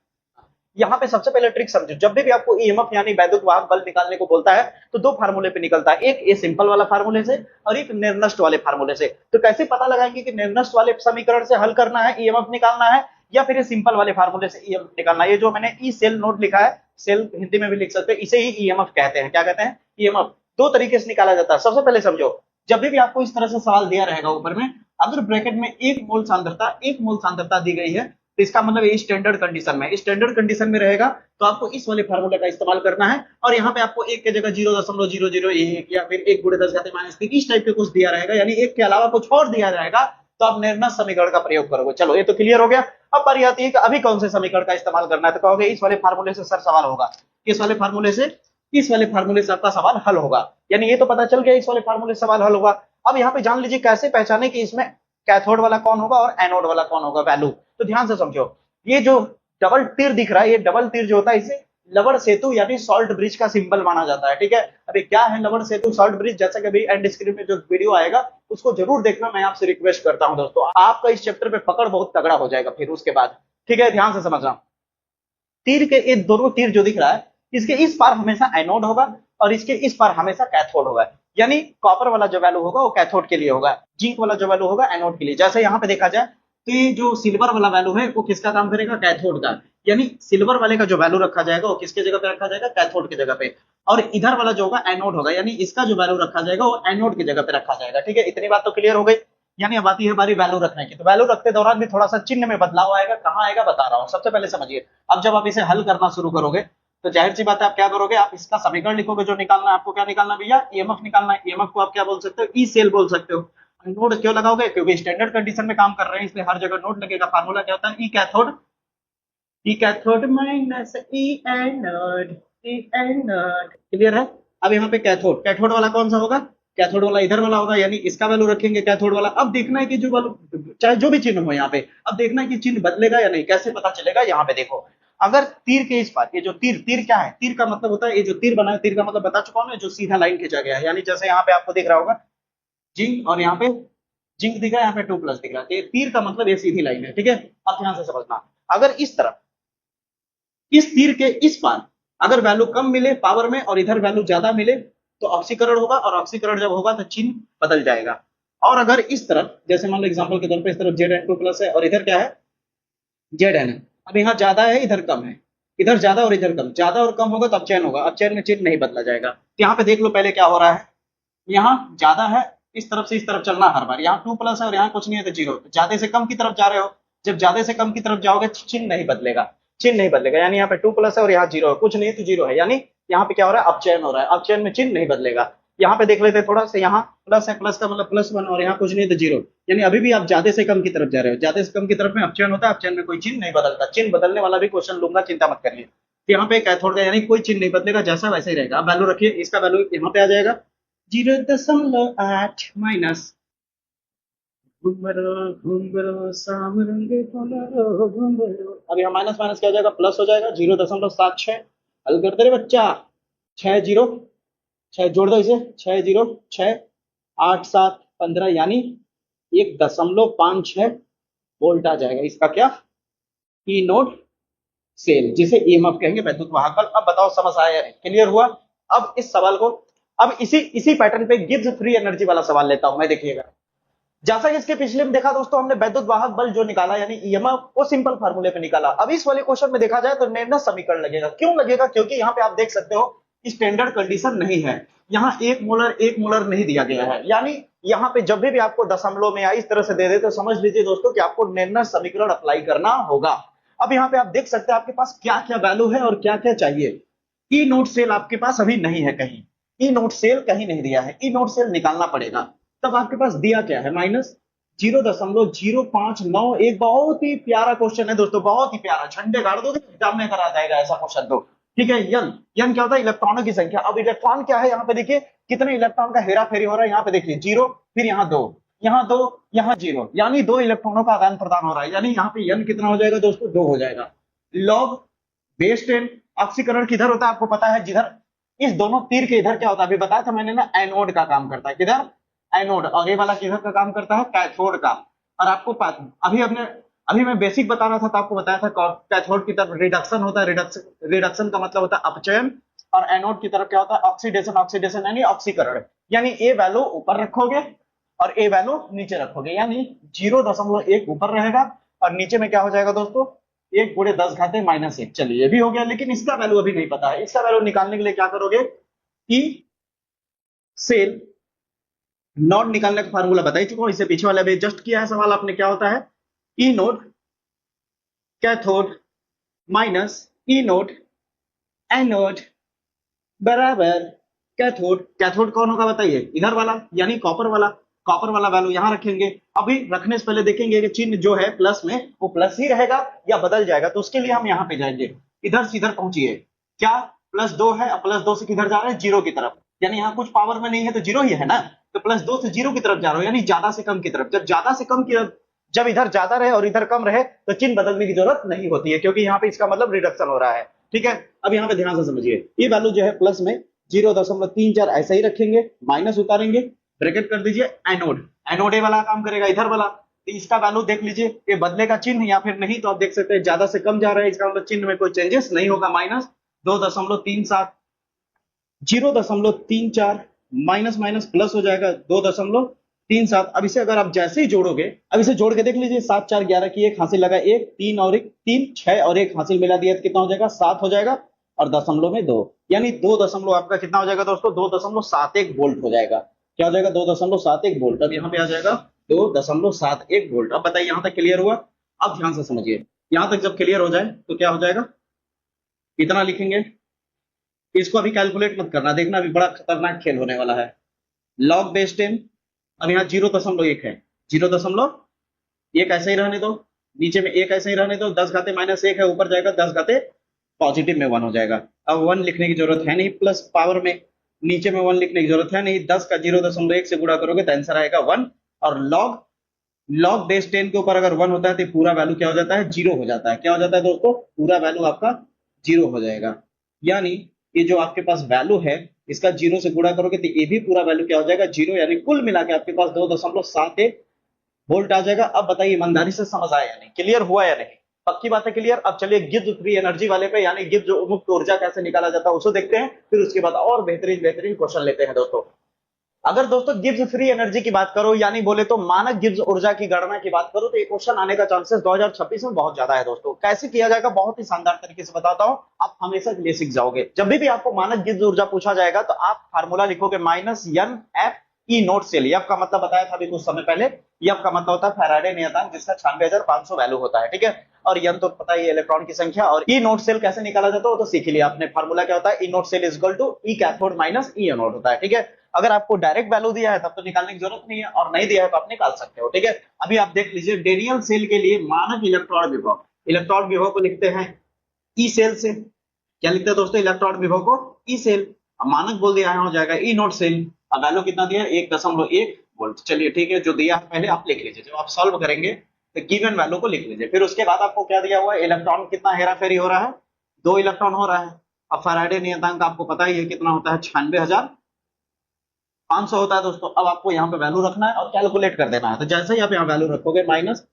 यहाँ पे सबसे पहले ट्रिक समझो, जब भी आपको ईएमएफ यानी वैद्युत वाहक बल निकालने को बोलता है, तो 2 फार्मूले पे निकलता है, एक ये सिंपल वाला फार्मूले से और एक निर्नष्ट वाले फार्मूले से। तो कैसे पता लगाएंगे कि निर्नष्ट वाले समीकरण से हल करना है, ईएमएफ निकालना है, या फिर ये सिंपल वाले फार्मूले से ईएमएफ निकालना है? ये जो मैंने ई सेल नोट लिखा है, सेल हिंदी में भी लिख सकते हैं, इसे ही ईएमएफ कहते हैं। क्या कहते हैं? ईएमएफ। 2 तरीके से निकाला जाता है। सबसे पहले समझो, जब भी आपको इस तरह से सवाल दिया रहेगा ऊपर में, अगर ब्रैकेट में 1 मोल सांद्रता दी गई है, तो इसका मतलब ये स्टैंडर्ड कंडीशन में, स्टैंडर्ड कंडीशन में रहेगा, तो आपको इस वाले फार्मूले का इस्तेमाल करना है। और यहाँ पे आपको 1 के जगह 0.001 या फिर 1 × 10⁻³ इस टाइप के कुछ दिया रहेगा, यानी 1 के अलावा कुछ और दिया जाएगा, तो आप निर्णय समीकरण का प्रयोग करोगे। चलो, ये तो क्लियर हो गया। अब बारी आती है कि अभी कौन से समीकरण का इस्तेमाल करना है, तो कहोगे इस वाले फार्मूले से सर सवाल होगा, इस वाले फार्मूले से, इस वाले फार्मूले से आपका सवाल हल होगा। यानी ये तो पता चल गया इस वाले फार्मूले से सवाल हल होगा। अब यहाँ पे जान लीजिए कैसे पहचाने कि इसमें कैथोड वाला कौन होगा और एनोड वाला कौन होगा, वैल्यू। तो ध्यान से समझो, ये जो डबल तीर दिख रहा है, ये डबल तीर जो होता है, इसे लवण सेतु यानी सॉल्ट ब्रिज का सिंबल माना जाता है। ठीक है, अभी क्या है लवण सेतु सॉल्ट ब्रिज, जैसा कि अभी एंड स्क्रीन में जो वीडियो आएगा उसको जरूर देखना, मैं आपसे रिक्वेस्ट करता हूं दोस्तों। आपका इस चैप्टर पे पकड़ बहुत तगड़ा हो जाएगा फिर उसके बाद। ठीक है, ध्यान से समझना। तीर के ये दोनों तीर जो दिख रहा है, इसके इस पार हमेशा एनोड होगा और इसके इस पार हमेशा कैथोड होगा। यानी कॉपर वाला जो वैल्यू होगा वो कैथोड के लिए होगा, जिंक वाला जो वैल्यू होगा एनोड के लिए। जैसे यहाँ पे देखा जाए तो ये जो सिल्वर वाला वैल्यू है वो किसका काम करेगा, कैथोड का। यानी सिल्वर वाले का जो वैल्यू रखा जाएगा वो किसके जगह पे रखा जाएगा, कैथोड की जगह पे। और इधर वाला जो होगा एनोड होगा, यानी इसका जो वैल्यू रखा जाएगा वो एनोड की जगह पे रखा जाएगा। ठीक है, इतनी बात तो क्लियर हो गई। यानी अब आती है हमारी वैल्यू रखने की, तो वैल्यू रखते दौरान भी थोड़ा सा चिन्ह में बदलाव आएगा। कहाँ आएगा बता रहा हूँ, सबसे पहले समझिए। अब जब आप इसे हल करना शुरू करोगे तो जाहिर सी बात है आप क्या करोगे, आप इसका समीकरण लिखोगे। जो निकालना है आपको, क्या निकालना भैया, ईएमएफ निकालना है। ईएमएफ को आप क्या बोल सकते हो, ई सेल बोल सकते हो। नोड क्यों लगाओगे, क्योंकि स्टैंडर्ड कंडीशन में काम कर रहे हैं, इसलिए हर जगह नोड लगेगा। फार्मूला क्या होता है, E cathode, E cathode minus E anode, E anode. Clear है। अब यहाँ पे कैथोड, कैथोड वाला कौन सा होगा, कैथोड वाला इधर वाला होगा, यानी इसका वैल्यू रखेंगे कैथोड वाला। अब देखना है कि जो वैल्यू चाहे जो भी चिन्ह हो यहाँ पे, अब देखना है कि चिन्ह बदलेगा या नहीं। कैसे पता चलेगा, यहाँ पे देखो, अगर तीर के इस पार, ये जो तीर, तीर क्या है, तीर का मतलब होता है, ये जो तीर बना है, तीर का मतलब बता चुका हूं, जो सीधा लाइन खींचा गया है। यानी जैसे यहाँ पे आपको दिख रहा होगा जिंक, और यहाँ पे जिंक दिख रहा है, यहाँ पे 2+ दिख रहा है, तो तीर का मतलब ये सीधी लाइन है। ठीक है, अब ध्यान से समझना, अगर इस तरफ इस तीर के इस पार अगर वैल्यू कम मिले पावर में और इधर वैल्यू ज्यादा मिले तो ऑक्सीकरण होगा, और ऑक्सीकरण जब होगा तो चिन्ह बदल जाएगा। और अगर इस तरफ, जैसे मान लो एग्जांपल के तौर पे इस तरफ Zn2+ है और इधर क्या है Zn, अब यहाँ ज्यादा है इधर कम है, इधर ज्यादा और इधर कम, ज्यादा और कम होगा तो अब चयन होगा। अब चयन में चिन्ह नहीं बदला जाएगा। तो यहाँ पे देख लो पहले क्या हो रहा है, यहाँ ज्यादा है, इस तरफ से इस तरफ चलना हर बार, यहाँ 2+ है और यहाँ कुछ नहीं है तो 0। ज्यादा से कम की तरफ जा रहे हो, जब ज्यादा से कम की तरफ जाओगे चिन्ह नहीं बदलेगा, चिन्ह नहीं बदलेगा। यानी यहाँ पे 2+ है और यहाँ 0 है, कुछ नहीं है तो 0 है, यानी यहाँ पे क्या हो रहा है, अपचयन हो रहा है। अपचयन में चिन्ह नहीं बदलेगा। यहाँ पे देख लेते हैं थोड़ा सा, यहाँ प्लस है, प्लस का मतलब +1, और यहाँ कुछ नहीं तो 0, यानी अभी भी आप ज्यादा से कम की तरफ जा रहे हो। ज्यादा से कम की तरफ में अपचयन होता है, अपचयन में कोई चिन्ह नहीं बदलता। चिन्ह बदलने वाला भी क्वेश्चन लूंगा, चिंता मत करिए। यहाँ पे कैथोड का यानी कोई चिन्ह नहीं बदलेगा, जैसा वैसे ही रहेगा। अब वैल्यू रखिए, इसका वैल्यू यहाँ पे आ जाएगा, 0.8 माइनस शाम रंगे अब यहाँ माइनस माइनस क्या हो जाएगा, प्लस हो जाएगा। 0.76 हल करते रहे बच्चा। 6 0 6 जोड़ दो इसे, 6 0 6 8 7 15 यानी 1.56 वोल्ट आ जाएगा। इसका क्या, ई नोड सेल, जिसे ईएमएफ कहेंगे, वैद्युत वाहक बल। अब बताओ समझ आया या नहीं, क्लियर हुआ। अब इस सवाल को, अब इसी इसी पैटर्न पे गिब्स फ्री एनर्जी वाला सवाल लेता हूं मैं, देखिएगा। जैसा कि इसके पिछले में देखा दोस्तों हमने, वैद्युत वाहक बल जो निकाला यानी ईएमएफ, वो सिंपल फार्मूले पे निकाला। अब इस वाले क्वेश्चन में देखा जाए तो निर्णय समीकरण लगेगा। क्यों लगेगा, क्योंकि यहाँ पे आप देख सकते हो स्टैंडर्ड कंडीशन नहीं है। यहाँ 1 मोलर नहीं दिया गया है, यानी यहाँ पे जब भी आपको दशमलव में या इस तरह से दे दे तो समझ लीजिए दोस्तों कि आपको निर्णय समीकरण अप्लाई करना होगा। अब यहाँ पे आप देख सकते हैं आपके पास क्या क्या वैल्यू है और क्या क्या चाहिए। ई नोट सेल आपके पास अभी नहीं है कहीं, ई नोट सेल कहीं नहीं दिया है, ई नोट सेल निकालना पड़ेगा। तब आपके पास दिया क्या है, माइनस 0.059। एक बहुत ही प्यारा क्वेश्चन है दोस्तों, बहुत ही प्यारा, झंडे गाड़ दोगे एग्जाम में करा जाएगा ऐसा क्वेश्चन तो, ठीक है। यन यन क्या होता है, इलेक्ट्रॉनों की संख्या। अब इलेक्ट्रॉन क्या है, यहाँ पे देखिए कितने इलेक्ट्रॉन का हेरा फेरी हो रहा है। यहाँ पे देखिए 0, फिर यहाँ 2, यहाँ 2, यहाँ 0, यानी 2 इलेक्ट्रॉनों का आदान प्रदान हो रहा है। यानी यहाँ पे यन कितना हो जाएगा दोस्तों, 2 हो जाएगा। लॉग बेस 10 ऑक्सीकरण किधर होता है आपको पता है, जिधर इस दोनों तीर के इधर क्या होता है, अभी बताया था मैंने ना, एनोड का काम करता है। किधर, एनोड। और ये वाला किधर का काम करता है, कैथोड का। और आपको अभी मैं बेसिक बता रहा था तो आपको बताया था कैथोड की तरफ रिडक्शन होता है, रिडक्शन का मतलब होता है अपचयन। और एनोड की तरफ क्या होता है, ऑक्सीडेशन, ऑक्सीडेशन यानी ऑक्सीकरण। यानी ए वैल्यू ऊपर रखोगे और ए वैल्यू नीचे रखोगे, यानी 0.1 ऊपर रहेगा और नीचे में क्या हो जाएगा दोस्तों, 1 × 10⁻⁻1। चलिए ये भी हो गया, लेकिन इसका वैल्यू अभी नहीं पता है। इसका वैल्यू निकालने के लिए क्या करोगे, ई सेल नॉट निकालने का फार्मूला बता ही चुका हूं, इससे पीछे वाला भी जस्ट किया है सवाल आपने। क्या होता है, ई नोट कैथोड माइनस ई नोट एनोड बराबर कैथोड। कैथोड कौन होगा बताइए, इधर वाला यानी कॉपर वाला। कॉपर वाला वैल्यू यहां रखेंगे। अभी रखने से पहले देखेंगे कि चिन्ह जो है प्लस में, वो प्लस ही रहेगा या बदल जाएगा। तो उसके लिए हम यहां पे जाएंगे, इधर से इधर पहुंचिए। क्या, +2 है, अब +2 से किधर जा रहे हैं, 0 की तरफ। यानी यहाँ कुछ पावर में नहीं है तो 0 ही है ना, तो +2 से 0 की तरफ जा रहा हो, यानी ज्यादा से कम की तरफ। जब ज्यादा से कम की, जब इधर ज्यादा रहे और इधर कम रहे तो चिन्ह बदलने की जरूरत नहीं होती है, क्योंकि यहाँ पे इसका मतलब रिडक्शन हो रहा है, ठीक है। अब यहाँ पे ध्यान से समझिए, ये वैल्यू जो है प्लस में 0.34 ऐसा ही रखेंगे, माइनस उतारेंगे, ब्रैकेट कर दीजिए एनोड। एनोड ए वाला काम करेगा, इधर वाला। तो इसका वैल्यू देख लीजिए, ये बदलेगा चिन्ह या फिर नहीं, तो आप देख सकते हैं ज्यादा से कम जा रहा है, इसका मतलब चिन्ह में कोई चेंजेस नहीं होगा। माइनस 2.37, 0.34 माइनस माइनस प्लस हो जाएगा 2.37। अब इसे अगर आप जैसे ही जोड़ोगे, अब इसे जोड़ के देख लीजिए, 7 4 11 की 1 हासिल लगा, 1 3 और 1 3 6 और 1 हासिल मिला दिया तो कितना हो जाएगा, 7 हो जाएगा। और दशमलव में 2, यानी 2 दशमलव आपका कितना हो जाएगा दोस्तों, 2.71 वोल्ट हो जाएगा। क्या हो जाएगा, 2.71 वोल्ट। अब यहाँ पे आ जाएगा 2.71 वोल्ट। अब बताइए यहाँ तक क्लियर हुआ। अब ध्यान से समझिए, यहाँ तक जब क्लियर हो जाए तो क्या हो जाएगा, इतना लिखेंगे। इसको अभी कैलकुलेट मत करना, देखना अभी बड़ा खतरनाक खेल होने वाला है। लॉग बेस 10, अब यहाँ 0.1 है, 0.1 ऐसे ही रहने दो, नीचे में 1 ऐसे ही रहने दो, 10⁻⁻1 है, ऊपर जाएगा 10 पॉजिटिव में 1 हो जाएगा। अब 1 लिखने की जरूरत है नहीं, प्लस पावर में नीचे में 1 लिखने की जरूरत है नहीं। 10 का 0.1 से गुणा करोगे तो आंसर आएगा 1। और लॉग बेस 10 के ऊपर अगर 1 होता है तो पूरा वैल्यू क्या हो जाता है, 0 हो जाता है। क्या हो जाता है दोस्तों, पूरा वैल्यू आपका 0 हो जाएगा। यानी ये जो आपके पास वैल्यू है, इसका 0 से गुणा करोगे तो ये भी पूरा वैल्यू क्या हो जाएगा, 0। यानी कुल मिला के आपके पास 2.71 वोल्ट आ जाएगा। अब बताइए ईमानदारी से समझ आया या नहीं, क्लियर हुआ या नहीं, पक्की बात है क्लियर। अब चलिए गिब्स फ्री एनर्जी वाले पे, यानी गिब्स मुक्त ऊर्जा कैसे निकाला जाता है उसको देखते हैं, फिर उसके बाद और बेहतरीन बेहतरीन क्वेश्चन लेते हैं दोस्तों। अगर दोस्तों गिब्स फ्री एनर्जी की बात करो, यानी बोले तो मानक गिब्स ऊर्जा की गणना की बात करो, तो ये क्वेश्चन आने का चांसेस 2026 में बहुत ज्यादा है दोस्तों। कैसे किया जाएगा, बहुत ही शानदार तरीके से बताता हूं, आप हमेशा के लिए सीख जाओगे। जब भी आपको मानक गिब्स ऊर्जा पूछा जाएगा तो आप फार्मूला लिखोगे -NF ई नोट सेल। एफ का मतलब बताया था अभी कुछ समय पहले, एफ का मतलब होता है फैराडे नियतांक, जिसका 96,500 वैल्यू होता है, ठीक है। और यन तो पता ही इलेक्ट्रॉन की संख्या। और ई नोट सेल कैसे निकाला जाता है वो तो सीख लिया आपने, फार्मूला क्या होता है, E naught cell is equal to E cathode minus E anode होता है, ठीक है। अगर आपको डायरेक्ट वैल्यू दिया है तब तो निकालने की जरूरत नहीं है, और नहीं दिया है तो आप निकाल सकते हो, ठीक है। अभी आप देख लीजिए, डेनियल सेल के लिए मानक इलेक्ट्रॉन विभव, इलेक्ट्रॉन विभव को लिखते हैं ई सेल से। क्या लिखते हैं दोस्तों, इलेक्ट्रॉन विभव को ई सेल। मानक बोल दिया हो जाएगा ई नोट सेल। अब वैल्यू कितना दिया है 1.1 वोल्ट। चलिए ठीक है, जो दिया है पहले आप लिख लीजिए, जब आप सॉल्व करेंगे तो गिवन वैल्यू को लिख लीजिए। फिर उसके बाद आपको क्या दिया हुआ है, इलेक्ट्रॉन कितना हेराफेरी हो रहा है, 2 इलेक्ट्रॉन हो रहा है। अब फैराडे नियतांक आपको पता ही है कितना होता है, 96,500 होता है दोस्तों। अब आपको यहाँ पे वैल्यू रखना है और कैलकुलेट कर देना है। तो जैसे ही आप यहाँ वैल्यू रखोगे माइनस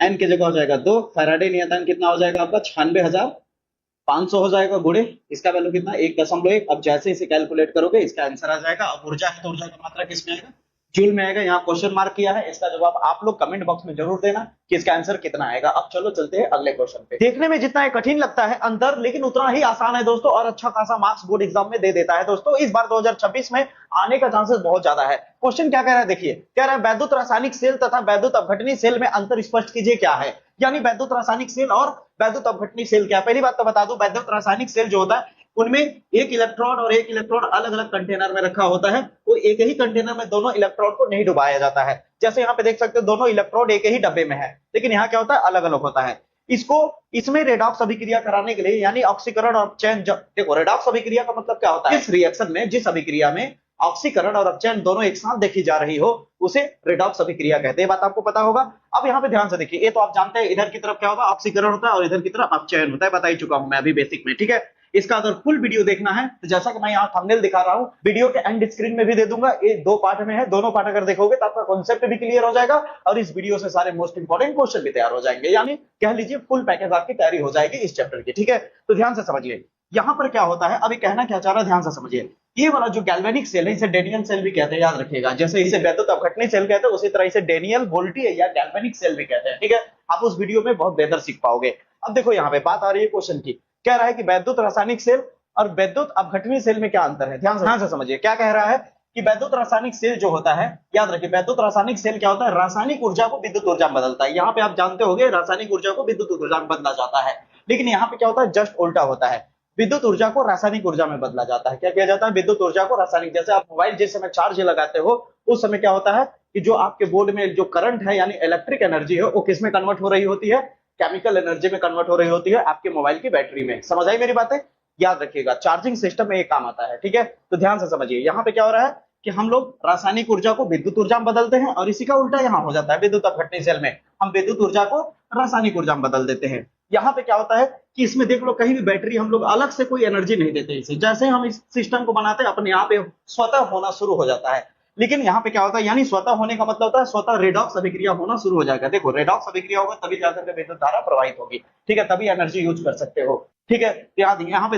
एन की जगह हो जाएगा 2, फैराडे नियतांक कितना हो जाएगा आपका 96,500 हो जाएगा, गुणे इसका वैल्यू कितना 1.1। अब जैसे इसे कैलकुलेट करोगे इसका आंसर आ जाएगा। अब ऊर्जा है तो ऊर्जा का मात्रा किसमें आएगा, जूल में आएगा। यहाँ क्वेश्चन मार्क किया है, इसका जवाब आप लोग कमेंट बॉक्स में जरूर देना कि इसका आंसर कितना आएगा। अब चलो चलते हैं अगले क्वेश्चन पे। देखने में जितना कठिन लगता है अंतर, लेकिन उतना ही आसान है दोस्तों, और अच्छा खासा मार्क्स बोर्ड एग्जाम में दे देता है दोस्तों। इस बार 2026 में आने का चांसेस बहुत ज्यादा है। क्वेश्चन क्या कह रहा है देखिए, कह रहा है वैद्युत रासायनिक सेल तथा वैद्युत अपघटनी सेल में अंतर स्पष्ट कीजिए क्या है। यानी वैद्युत रासायनिक सेल और वैद्युत अपघटनी सेल क्या है। पहली बात तो बता दूं, वैद्युत रासायनिक सेल जो होता है उनमें एक इलेक्ट्रॉन और एक इलेक्ट्रॉन अलग अलग कंटेनर में रखा होता है। वो एक ही कंटेनर में दोनों इलेक्ट्रॉन को नहीं डुबाया जाता है। जैसे यहाँ पे देख सकते हो दोनों इलेक्ट्रॉन एक ही डब्बे में है, लेकिन यहाँ क्या होता है अलग अलग होता है। इसमें रेडॉक्स अभिक्रिया कराने के लिए, यानी ऑक्सीकरण और अपचयन, देखो रेडॉक्स अभिक्रिया का मतलब क्या होता है, इस रिएक्शन में जिस अभिक्रिया में ऑक्सीकरण और अपचयन दोनों एक साथ देखी जा रही हो उसे रेडॉक्स अभिक्रिया कहते हैं। बात आपको पता होगा। अब यहाँ पे ध्यान से देखिए, ये तो आप जानते हैं इधर की तरफ क्या होगा, ऑक्सीकरण होता है और इधर की तरफ अपचयन होता है, बता ही चुका हूं मैं अभी बेसिक में, ठीक है। इसका अगर फुल वीडियो देखना है तो जैसा कि मैं यहाँ थंबनेल दिखा रहा हूं, वीडियो के एंड स्क्रीन में भी दे दूंगा। ये 2 पार्ट में है, दोनों पार्ट अगर देखोगे तो आपका कॉन्सेप्ट भी क्लियर हो जाएगा और इस वीडियो से सारे मोस्ट इंपोर्टेंट क्वेश्चन भी तैयार हो जाएंगे। यानी कह लीजिए फुल पैकेज आपकी तैयारी हो जाएगी इस चैप्टर की, ठीक है। तो ध्यान से समझिए यहाँ पर क्या होता है, अभी कहना क्या चाह रहा है ध्यान से समझिए। ये वाला जो गैल्वेनिक सेल है इसे डेनियल सेल भी कहते हैं, याद रखिएगा। जैसे इसे वैद्युत अपघटनी सेल कहते हैं उसी तरह इसे डेनियल, वोल्टी या गैल्वेनिक सेल भी कहते हैं, ठीक है। आप उस वीडियो में बहुत बेहतर सीख पाओगे। अब देखो यहाँ पे बात आ रही है क्वेश्चन की, कह रहा है कि वैद्युत रासायनिक सेल और वैद्युत अपघटनी सेल में क्या अंतर है। ध्यान से समझिए क्या कह रहा है कि वैद्युत रासायनिक सेल जो होता है, याद रखिए वैद्युत रासायनिक सेल क्या होता है, रासायनिक ऊर्जा को विद्युत ऊर्जा में बदलता है। यहाँ पे आप जानते होंगे रासायनिक ऊर्जा को विद्युत ऊर्जा में बदला जाता है, लेकिन यहाँ पे क्या होता है जस्ट उल्टा होता है। विद्युत ऊर्जा को रासायनिक ऊर्जा में बदला जाता है। क्या किया जाता है, विद्युत ऊर्जा को रासायनिक, जैसे आप मोबाइल जिस समय चार्ज लगाते हो उस समय क्या होता है कि जो आपके बोर्ड में जो करंट है यानी इलेक्ट्रिक एनर्जी है वो किस में कन्वर्ट हो रही होती है, केमिकल एनर्जी में कन्वर्ट हो रही होती है आपके मोबाइल की बैटरी में। समझ आई मेरी बातें, याद रखिएगा चार्जिंग सिस्टम में ये काम आता है, ठीक है। तो ध्यान से समझिए यहाँ पे क्या हो रहा है कि हम लोग रासायनिक ऊर्जा को विद्युत ऊर्जा में बदलते हैं और इसी का उल्टा यहाँ हो जाता है। विद्युत अपघटनी सेल में हम विद्युत ऊर्जा को रासायनिक ऊर्जा में बदल देते हैं। यहाँ पे क्या होता है कि इसमें देख लो कहीं भी बैटरी हम लोग अलग से कोई एनर्जी नहीं देते इसे, जैसे हम इस सिस्टम को बनाते हैं अपने आप स्वतः होना शुरू हो जाता है। लेकिन यहाँ पे क्या होता है, यानी स्वतः होने का मतलब होता है स्वतः रेडॉक्स अभिक्रिया होना शुरू हो जाएगा। देखो रेडॉक्स अभिक्रिया होगा तभी जाकर के विद्युत धारा प्रवाहित होगी, ठीक है, तभी एनर्जी यूज कर सकते हो, ठीक है। यहाँ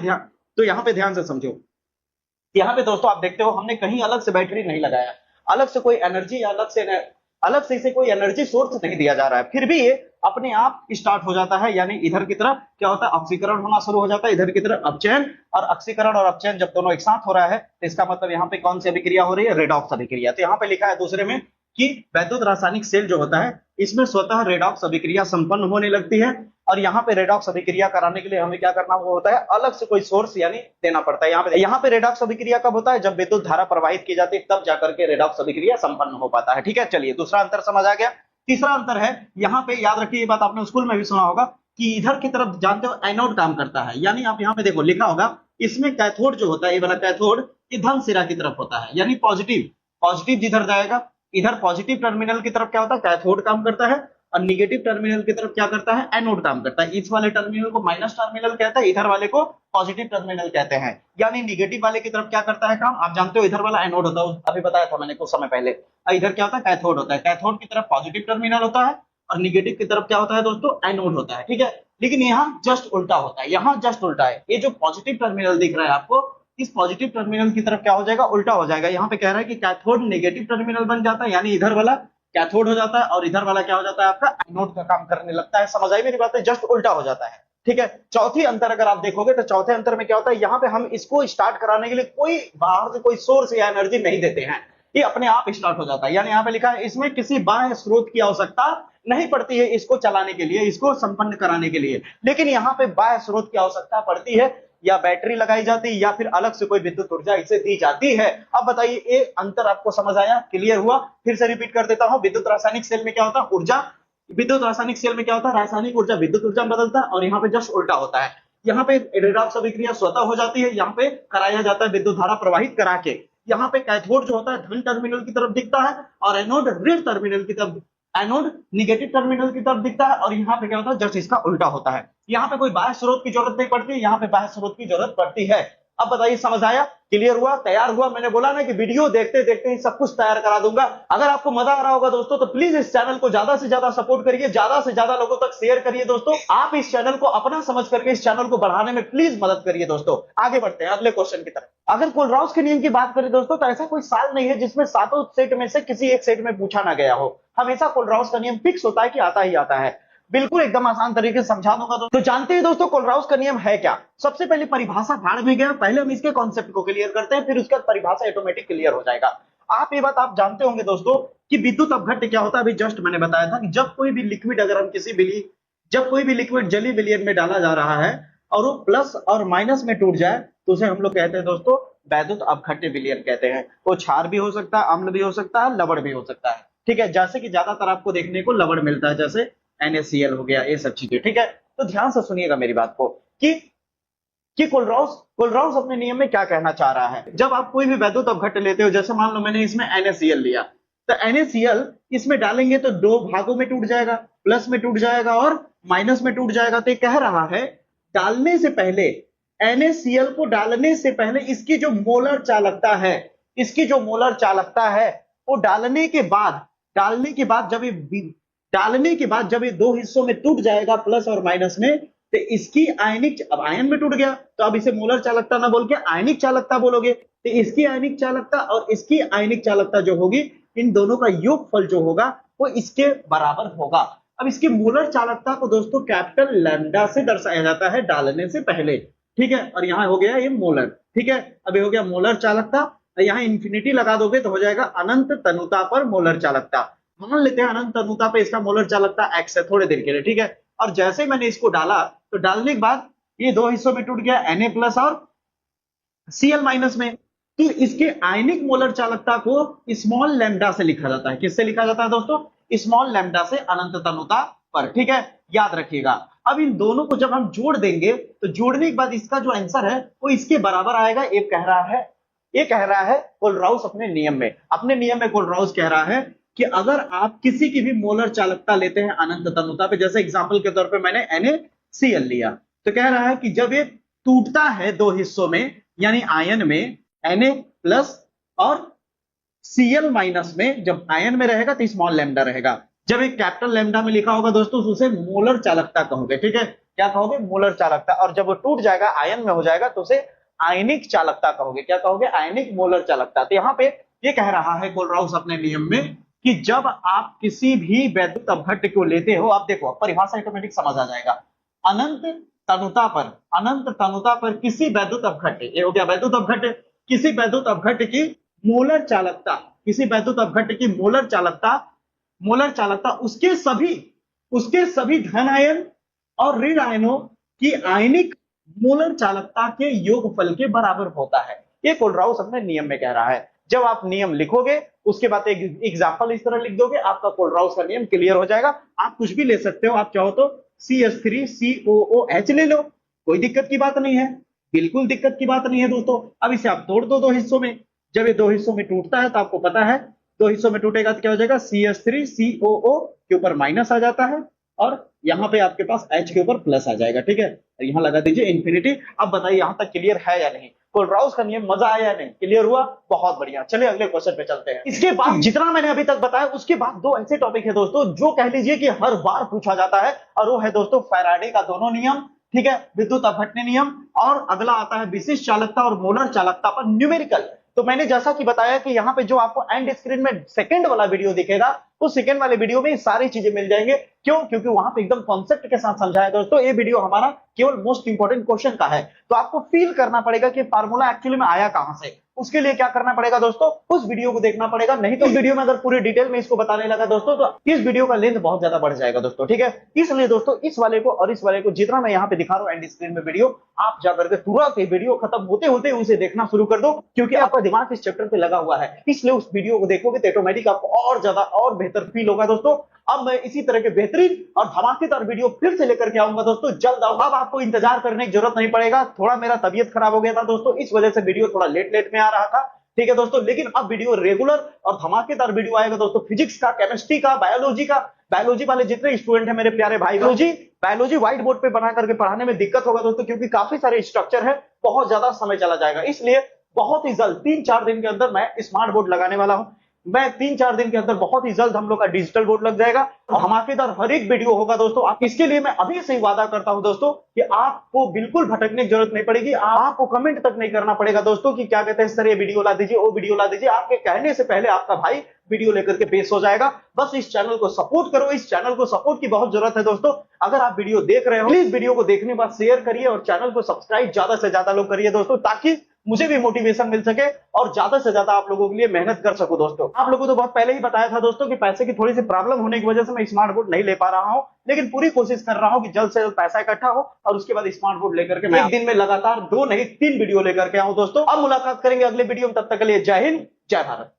पे ध्यान से समझो। यहाँ पे दोस्तों आप देखते हो हमने कहीं अलग से बैटरी नहीं लगाया, अलग से कोई एनर्जी, अलग से इसे कोई एनर्जी सोर्स नहीं दिया जा रहा है, फिर भी ये अपने आप स्टार्ट हो जाता है। यानी इधर की तरफ क्या होता है ऑक्सीकरण होना शुरू हो जाता है, इधर की तरफ अपचयन, और ऑक्सीकरण और अपचयन जब दोनों एक साथ हो रहा है तो इसका मतलब यहाँ पे कौन सी अभिक्रिया हो रही है, रेडॉक्स अभिक्रिया। तो यहाँ पे लिखा है दूसरे में कि वैद्युत रासायनिक सेल जो होता है इसमें स्वतः रेडॉक्स अभिक्रिया संपन्न होने लगती है, और यहाँ पे रेडॉक्स अभिक्रिया कराने के लिए हमें क्या करना होता है, अलग से कोई सोर्स यानी देना पड़ता है। यहाँ पे रेडॉक्स अभिक्रिया कब होता है, जब विद्युत धारा प्रवाहित की जाती है तब जाकर के रेडॉक्स अभिक्रिया संपन्न हो पाता है, ठीक है। चलिए दूसरा अंतर समझ आ गया। तीसरा अंतर है यहाँ पे, याद रखिए ये बात आपने स्कूल में भी सुना होगा कि इधर की तरफ जानते हो एनोड काम करता है। यानी आप यहाँ पे देखो लिखा होगा इसमें कैथोड जो होता है, ये वाला कैथोड ये धन सिरा की तरफ होता है, यानी पॉजिटिव जिधर जाएगा इधर पॉजिटिव टर्मिनल की तरफ क्या होता है कैथोड काम करता है, और निगेटिव टर्मिनल की तरफ क्या करता है एनोड काम करता है। इस वाले टर्मिनल को माइनस टर्मिनल कहते हैं, इधर वाले को पॉजिटिव टर्मिनल कहते हैं। यानी निगेटिव वाले की तरफ क्या करता है काम, आप जानते हो इधर वाला एनोड होता है, अभी बताया था मैंने कुछ समय पहले। इधर क्या होता है कैथोड होता है, कैथोड की तरफ पॉजिटिव टर्मिनल होता है और निगेटिव की तरफ क्या होता है दोस्तों एनोड होता है, ठीक है। लेकिन यहाँ जस्ट उल्टा होता है, यहाँ जस्ट उल्टा है। ये जो पॉजिटिव टर्मिनल दिख रहा है आपको, इस पॉजिटिव टर्मिनल की तरफ क्या हो जाएगा उल्टा हो जाएगा। यहाँ पे कह रहा है कि कैथोड नेगेटिव टर्मिनल बन जाता है, यानी इधर वाला कैथोड हो जाता है और इधर वाला क्या हो जाता है आपका एनोड का काम करने लगता है। समझ आई मेरी बात है, जस्ट उल्टा हो जाता है, ठीक है। चौथी अंतर अगर आप देखोगे तो चौथे अंतर में क्या होता है, यहाँ पे हम इसको स्टार्ट कराने के लिए कोई बाहर से कोई सोर्स या एनर्जी नहीं देते हैं, ये अपने आप स्टार्ट हो जाता है। यानी यहाँ पे लिखा है इसमें किसी बाह्य स्रोत की आवश्यकता नहीं पड़ती है इसको चलाने के लिए, इसको संपन्न कराने के लिए। लेकिन यहाँ पे बाह्य स्रोत की आवश्यकता पड़ती है, या बैटरी लगाई जाती है या फिर अलग से कोई विद्युत ऊर्जा इसे दी जाती है। अब बताइए ये अंतर आपको समझ आया, क्लियर हुआ। फिर से रिपीट कर देता हूं, विद्युत रासायनिक सेल में क्या होता है ऊर्जा, विद्युत रासायनिक सेल में क्या होता है रासायनिक ऊर्जा विद्युत ऊर्जा में बदलता है, और यहाँ पे जस्ट उल्टा होता है। यहाँ पे रेडॉक्स अभिक्रिया स्वतः हो जाती है, यहाँ पे कराया जाता है विद्युत धारा प्रवाहित करा के। यहाँ पे कैथोड जो होता है धन टर्मिनल की तरफ दिखता है और एनोड ऋण टर्मिनल की तरफ, एनोड निगेटिव टर्मिनल की तरफ दिखता है। और यहाँ पे क्या होता है, जस्ट इसका उल्टा होता है। यहाँ पे कोई बाह्य स्रोत की जरूरत नहीं पड़ती, यहाँ पे बाह्य स्रोत की जरूरत पड़ती है। अब बताइए समझ आया, क्लियर हुआ, तैयार हुआ? मैंने बोला ना कि वीडियो देखते देखते ही सब कुछ तैयार करा दूंगा। अगर आपको मजा आ रहा होगा दोस्तों तो प्लीज इस चैनल को ज्यादा से ज्यादा सपोर्ट करिए, ज्यादा से ज्यादा लोगों तक शेयर करिए दोस्तों। आप इस चैनल को अपना समझ करके इस चैनल को बढ़ाने में प्लीज मदद करिए दोस्तों। आगे बढ़ते हैं अगले क्वेश्चन की तरफ। अगर कोलराउस के नियम की बात करें दोस्तों तो ऐसा कोई साल नहीं है जिसमें सातों सेट में से किसी एक सेट में पूछा ना गया हो। हमेशा कोलराउस का नियम फिक्स होता है कि आता ही आता है। बिल्कुल एकदम आसान तरीके से समझा दूंगा दोस्तों। तो जानते हैं दोस्तों कोलराउस का नियम है क्या? सबसे पहले परिभाषा भाड़ में गया, पहले हम इसके कॉन्सेप्ट को क्लियर करते हैं, फिर उसके बाद परिभाषा ऑटोमेटिक क्लियर हो जाएगा। आप ये बात आप जानते होंगे दोस्तों कि विद्युत अपघट्य क्या होता है। अभी जस्ट मैंने बताया था कि जब कोई भी लिक्विड, अगर हम जब कोई भी लिक्विड जलीय विलयन में डाला जा रहा है और वो प्लस और माइनस में टूट जाए तो उसे हम लोग कहते हैं दोस्तों वैद्युत अपघट्य विलयन कहते हैं। वो क्षार भी हो सकता है, अम्ल भी हो सकता है, लवण भी हो सकता है। ठीक है, जैसे कि ज्यादातर आपको देखने को लवण मिलता है, जैसे NaCl हो गया, ये सब चीजें। ठीक है, तो ध्यान से सुनिएगा मेरी बात को कि कोलराउस अपने नियम में क्या कहना चाह रहा है। जब आप कोई भी वैद्युत अपघट्य लेते हो, जैसे मान लो मैंने इसमें NaCl लिया, तो NaCl इसमें डालेंगे तो दो भागों में टूट जाएगा, प्लस में टूट जाएगा और माइनस में टूट जाएगा। तो ये कह रहा है डालने से पहले, NaCl को डालने से पहले इसकी जो मोलर चालकता है, वो डालने के बाद जब ये दो हिस्सों में टूट जाएगा प्लस और माइनस में, तो इसकी आयनिक, अब आयन में टूट गया तो अब इसे मोलर चालकता ना बोल के आयनिक चालकता बोलोगे। तो इसकी आयनिक चालकता और इसकी आयनिक चालकता जो होगी, इन दोनों का योगफल जो होगा वो इसके बराबर होगा। अब इसकी मोलर चालकता को दोस्तों कैपिटल लैम्डा से दर्शाया जाता है डालने से पहले। ठीक है, और यहां हो गया ये मोलर। ठीक है, अब ये हो गया मोलर चालकता, यहां इंफिनिटी लगा दोगे तो हो जाएगा अनंत तनुता पर मोलर चालकता। मान लेते हैं अनंत तनुता पे इसका मोलर चालकता x है थोड़े देर के लिए। ठीक है, और जैसे ही मैंने इसको डाला तो डालने के बाद ये दो हिस्सों में टूट गया, Na प्लस और Cl माइनस में। तो इसके आयनिक मोलर चालकता को स्मॉल लैम्डा से लिखा जाता है। किससे लिखा जाता है दोस्तों? स्मॉल लैम्डा से, अनंत तनुता पर। ठीक है, याद रखिएगा। अब इन दोनों को जब हम जोड़ देंगे तो जोड़ने के बाद इसका जो आंसर है वो इसके बराबर आएगा। ये कह रहा है कोलराउस अपने नियम में कोलराउस कह रहा है कि अगर आप किसी की भी मोलर चालकता लेते हैं अनंत तनुता पे, जैसे एग्जांपल के तौर पे मैंने NaCl लिया, तो कह रहा है कि जब ये टूटता है दो हिस्सों में, यानी आयन में Na प्लस और Cl माइनस में, जब आयन में रहेगा तो स्मॉल लैम्डा रहेगा। जब एक कैपिटल लैम्डा में लिखा होगा दोस्तों तो उसे मोलर चालकता कहोगे। ठीक है, क्या कहोगे? मोलर चालकता। और जब वो टूट जाएगा, आयन में हो जाएगा, तो उसे आयनिक चालकता कहोगे। क्या कहोगे? आयनिक मोलर चालकता। तो यहाँ पे ये कह रहा है कोलराउस अपने नियम में कि जब आप किसी भी वैद्युत अपघट्य को लेते हो, आप देखो परिभाषा ऑटोमेटिक समझ आ जाएगा। अनंत तनुता पर किसी वैद्युत अपघट्य, ये हो गया वैद्युत अपघट्य, किसी वैद्युत अपघट्य की मोलर चालकता उसके सभी धन आयन और ऋण आयनों की आयनिक मोलर चालकता के योगफल के बराबर होता है। ये कोलराउस अपने नियम में कह रहा है। जब आप नियम लिखोगे उसके बाद एक एग्जांपल इस तरह लिख दोगे, आपका कोलराउस का नियम क्लियर हो जाएगा। आप कुछ भी ले सकते हो, आप चाहो तो CH3COOH ले लो, कोई दिक्कत की बात नहीं है, बिल्कुल दिक्कत की बात नहीं है दोस्तों। अब इसे आप तोड़ दो दो हिस्सों में। जब ये दो हिस्सों में टूटता है तो आपको पता है दो हिस्सों में टूटेगा तो क्या हो जाएगा? CH3COO के ऊपर माइनस आ जाता है और यहाँ पे आपके पास H के ऊपर प्लस आ जाएगा। ठीक है, यहाँ लगा दीजिए इंफिनिटी। अब बताइए यहाँ तक क्लियर है या नहीं? कोलराउस का नियम मजा आया या नहीं? क्लियर हुआ? बहुत बढ़िया। चलिए अगले क्वेश्चन पे चलते हैं। इसके बाद जितना मैंने अभी तक बताया उसके बाद दो ऐसे टॉपिक है दोस्तों जो कह लीजिए कि हर बार पूछा जाता है, और वो है दोस्तों फैराडे का दोनों नियम। ठीक है, विद्युत अपघटन नियम, और अगला आता है विशिष्ट चालकता और मोलर चालकता पर न्यूमेरिकल। तो मैंने जैसा कि बताया कि यहाँ पे जो आपको एंड स्क्रीन में सेकंड वाला वीडियो दिखेगा, उस सेकंड वाले वीडियो में सारी चीजें मिल जाएंगे। क्यों? क्योंकि वहां पे एकदम कॉन्सेप्ट के साथ समझाया दोस्तों। ये वीडियो हमारा केवल मोस्ट इंपोर्टेंट क्वेश्चन का है, तो आपको फील करना पड़ेगा कि फार्मूला एक्चुअली में आया कहां से। उसके लिए क्या करना पड़ेगा दोस्तों? उस वीडियो को देखना पड़ेगा। नहीं तो वीडियो में अगर पूरी डिटेल में इसको बताने लगा दोस्तों तो इस वीडियो का लेंथ बहुत ज्यादा बढ़ जाएगा दोस्तों। ठीक है, इसलिए दोस्तों इस वाले को और इस वाले को जितना मैं यहाँ पे दिखा रहा हूँ एंड स्क्रीन में वीडियो, आप जाकर के तुरंत वीडियो खत्म होते होते उसे देखना शुरू कर दो, क्योंकि आपका दिमाग इस चैप्टर पे लगा हुआ है। इसलिए उस वीडियो को देखोगे तो ऑटोमेटिक आपको और ज्यादा और बेहतर फील होगा दोस्तों। अब मैं इसी तरह के बेहतरीन और धमाकेदार वीडियो फिर से लेकर के आऊंगा दोस्तों जल्द। अब आपको इंतजार करने की जरूरत नहीं पड़ेगा। थोड़ा मेरा तबीयत खराब हो गया था दोस्तों, इस वजह से वीडियो थोड़ा लेट में आ रहा था। ठीक है दोस्तों, लेकिन अब वीडियो रेगुलर और धमाकेदार वीडियो आएगा दोस्तों, फिजिक्स का, केमिस्ट्री का, बायोलॉजी का। बायोलॉजी वाले जितने स्टूडेंट हैं मेरे प्यारे भाई, बायोलॉजी व्हाइट बोर्ड पे बना करके पढ़ाने में दिक्कत होगा दोस्तों, क्योंकि काफी सारे स्ट्रक्चर है, बहुत ज्यादा समय चला जाएगा। इसलिए बहुत ही जल्द 3-4 दिन के अंदर मैं स्मार्ट बोर्ड लगाने वाला हूं। मैं 3-4 दिन के अंदर बहुत ही जल्द हम लोग का डिजिटल बोर्ड लग जाएगा और धमाकेदार हर एक वीडियो होगा दोस्तों। आप इसके लिए मैं अभी से ही वादा करता हूं दोस्तों कि आपको बिल्कुल भटकने की जरूरत नहीं पड़ेगी, आपको कमेंट तक नहीं करना पड़ेगा दोस्तों कि क्या कहते हैं सर ये वीडियो ला दीजिए, वो वीडियो ला दीजिए। आपके कहने से पहले आपका भाई वीडियो लेकर के पेश हो जाएगा। बस इस चैनल को सपोर्ट करो, इस चैनल को सपोर्ट की बहुत जरूरत है दोस्तों। अगर आप वीडियो देख रहे हो प्लीज वीडियो को देखने के बाद शेयर करिए और चैनल को सब्सक्राइब ज्यादा से ज्यादा लोग करिए दोस्तों, ताकि मुझे भी मोटिवेशन मिल सके और ज्यादा से ज्यादा आप लोगों के लिए मेहनत कर सकूं दोस्तों। आप लोगों को तो बहुत पहले ही बताया था दोस्तों कि पैसे की थोड़ी सी प्रॉब्लम होने की वजह से मैं स्मार्ट बोर्ड नहीं ले पा रहा हूं, लेकिन पूरी कोशिश कर रहा हूं कि जल्द से जल्द पैसा इकट्ठा हो और उसके बाद स्मार्ट बोर्ड लेकर के मैं एक दिन में लगातार 2 नहीं 3 वीडियो लेकर के आऊं दोस्तों। अब मुलाकात करेंगे अगले वीडियो में, तब तक के लिए जय हिंद, जय भारत।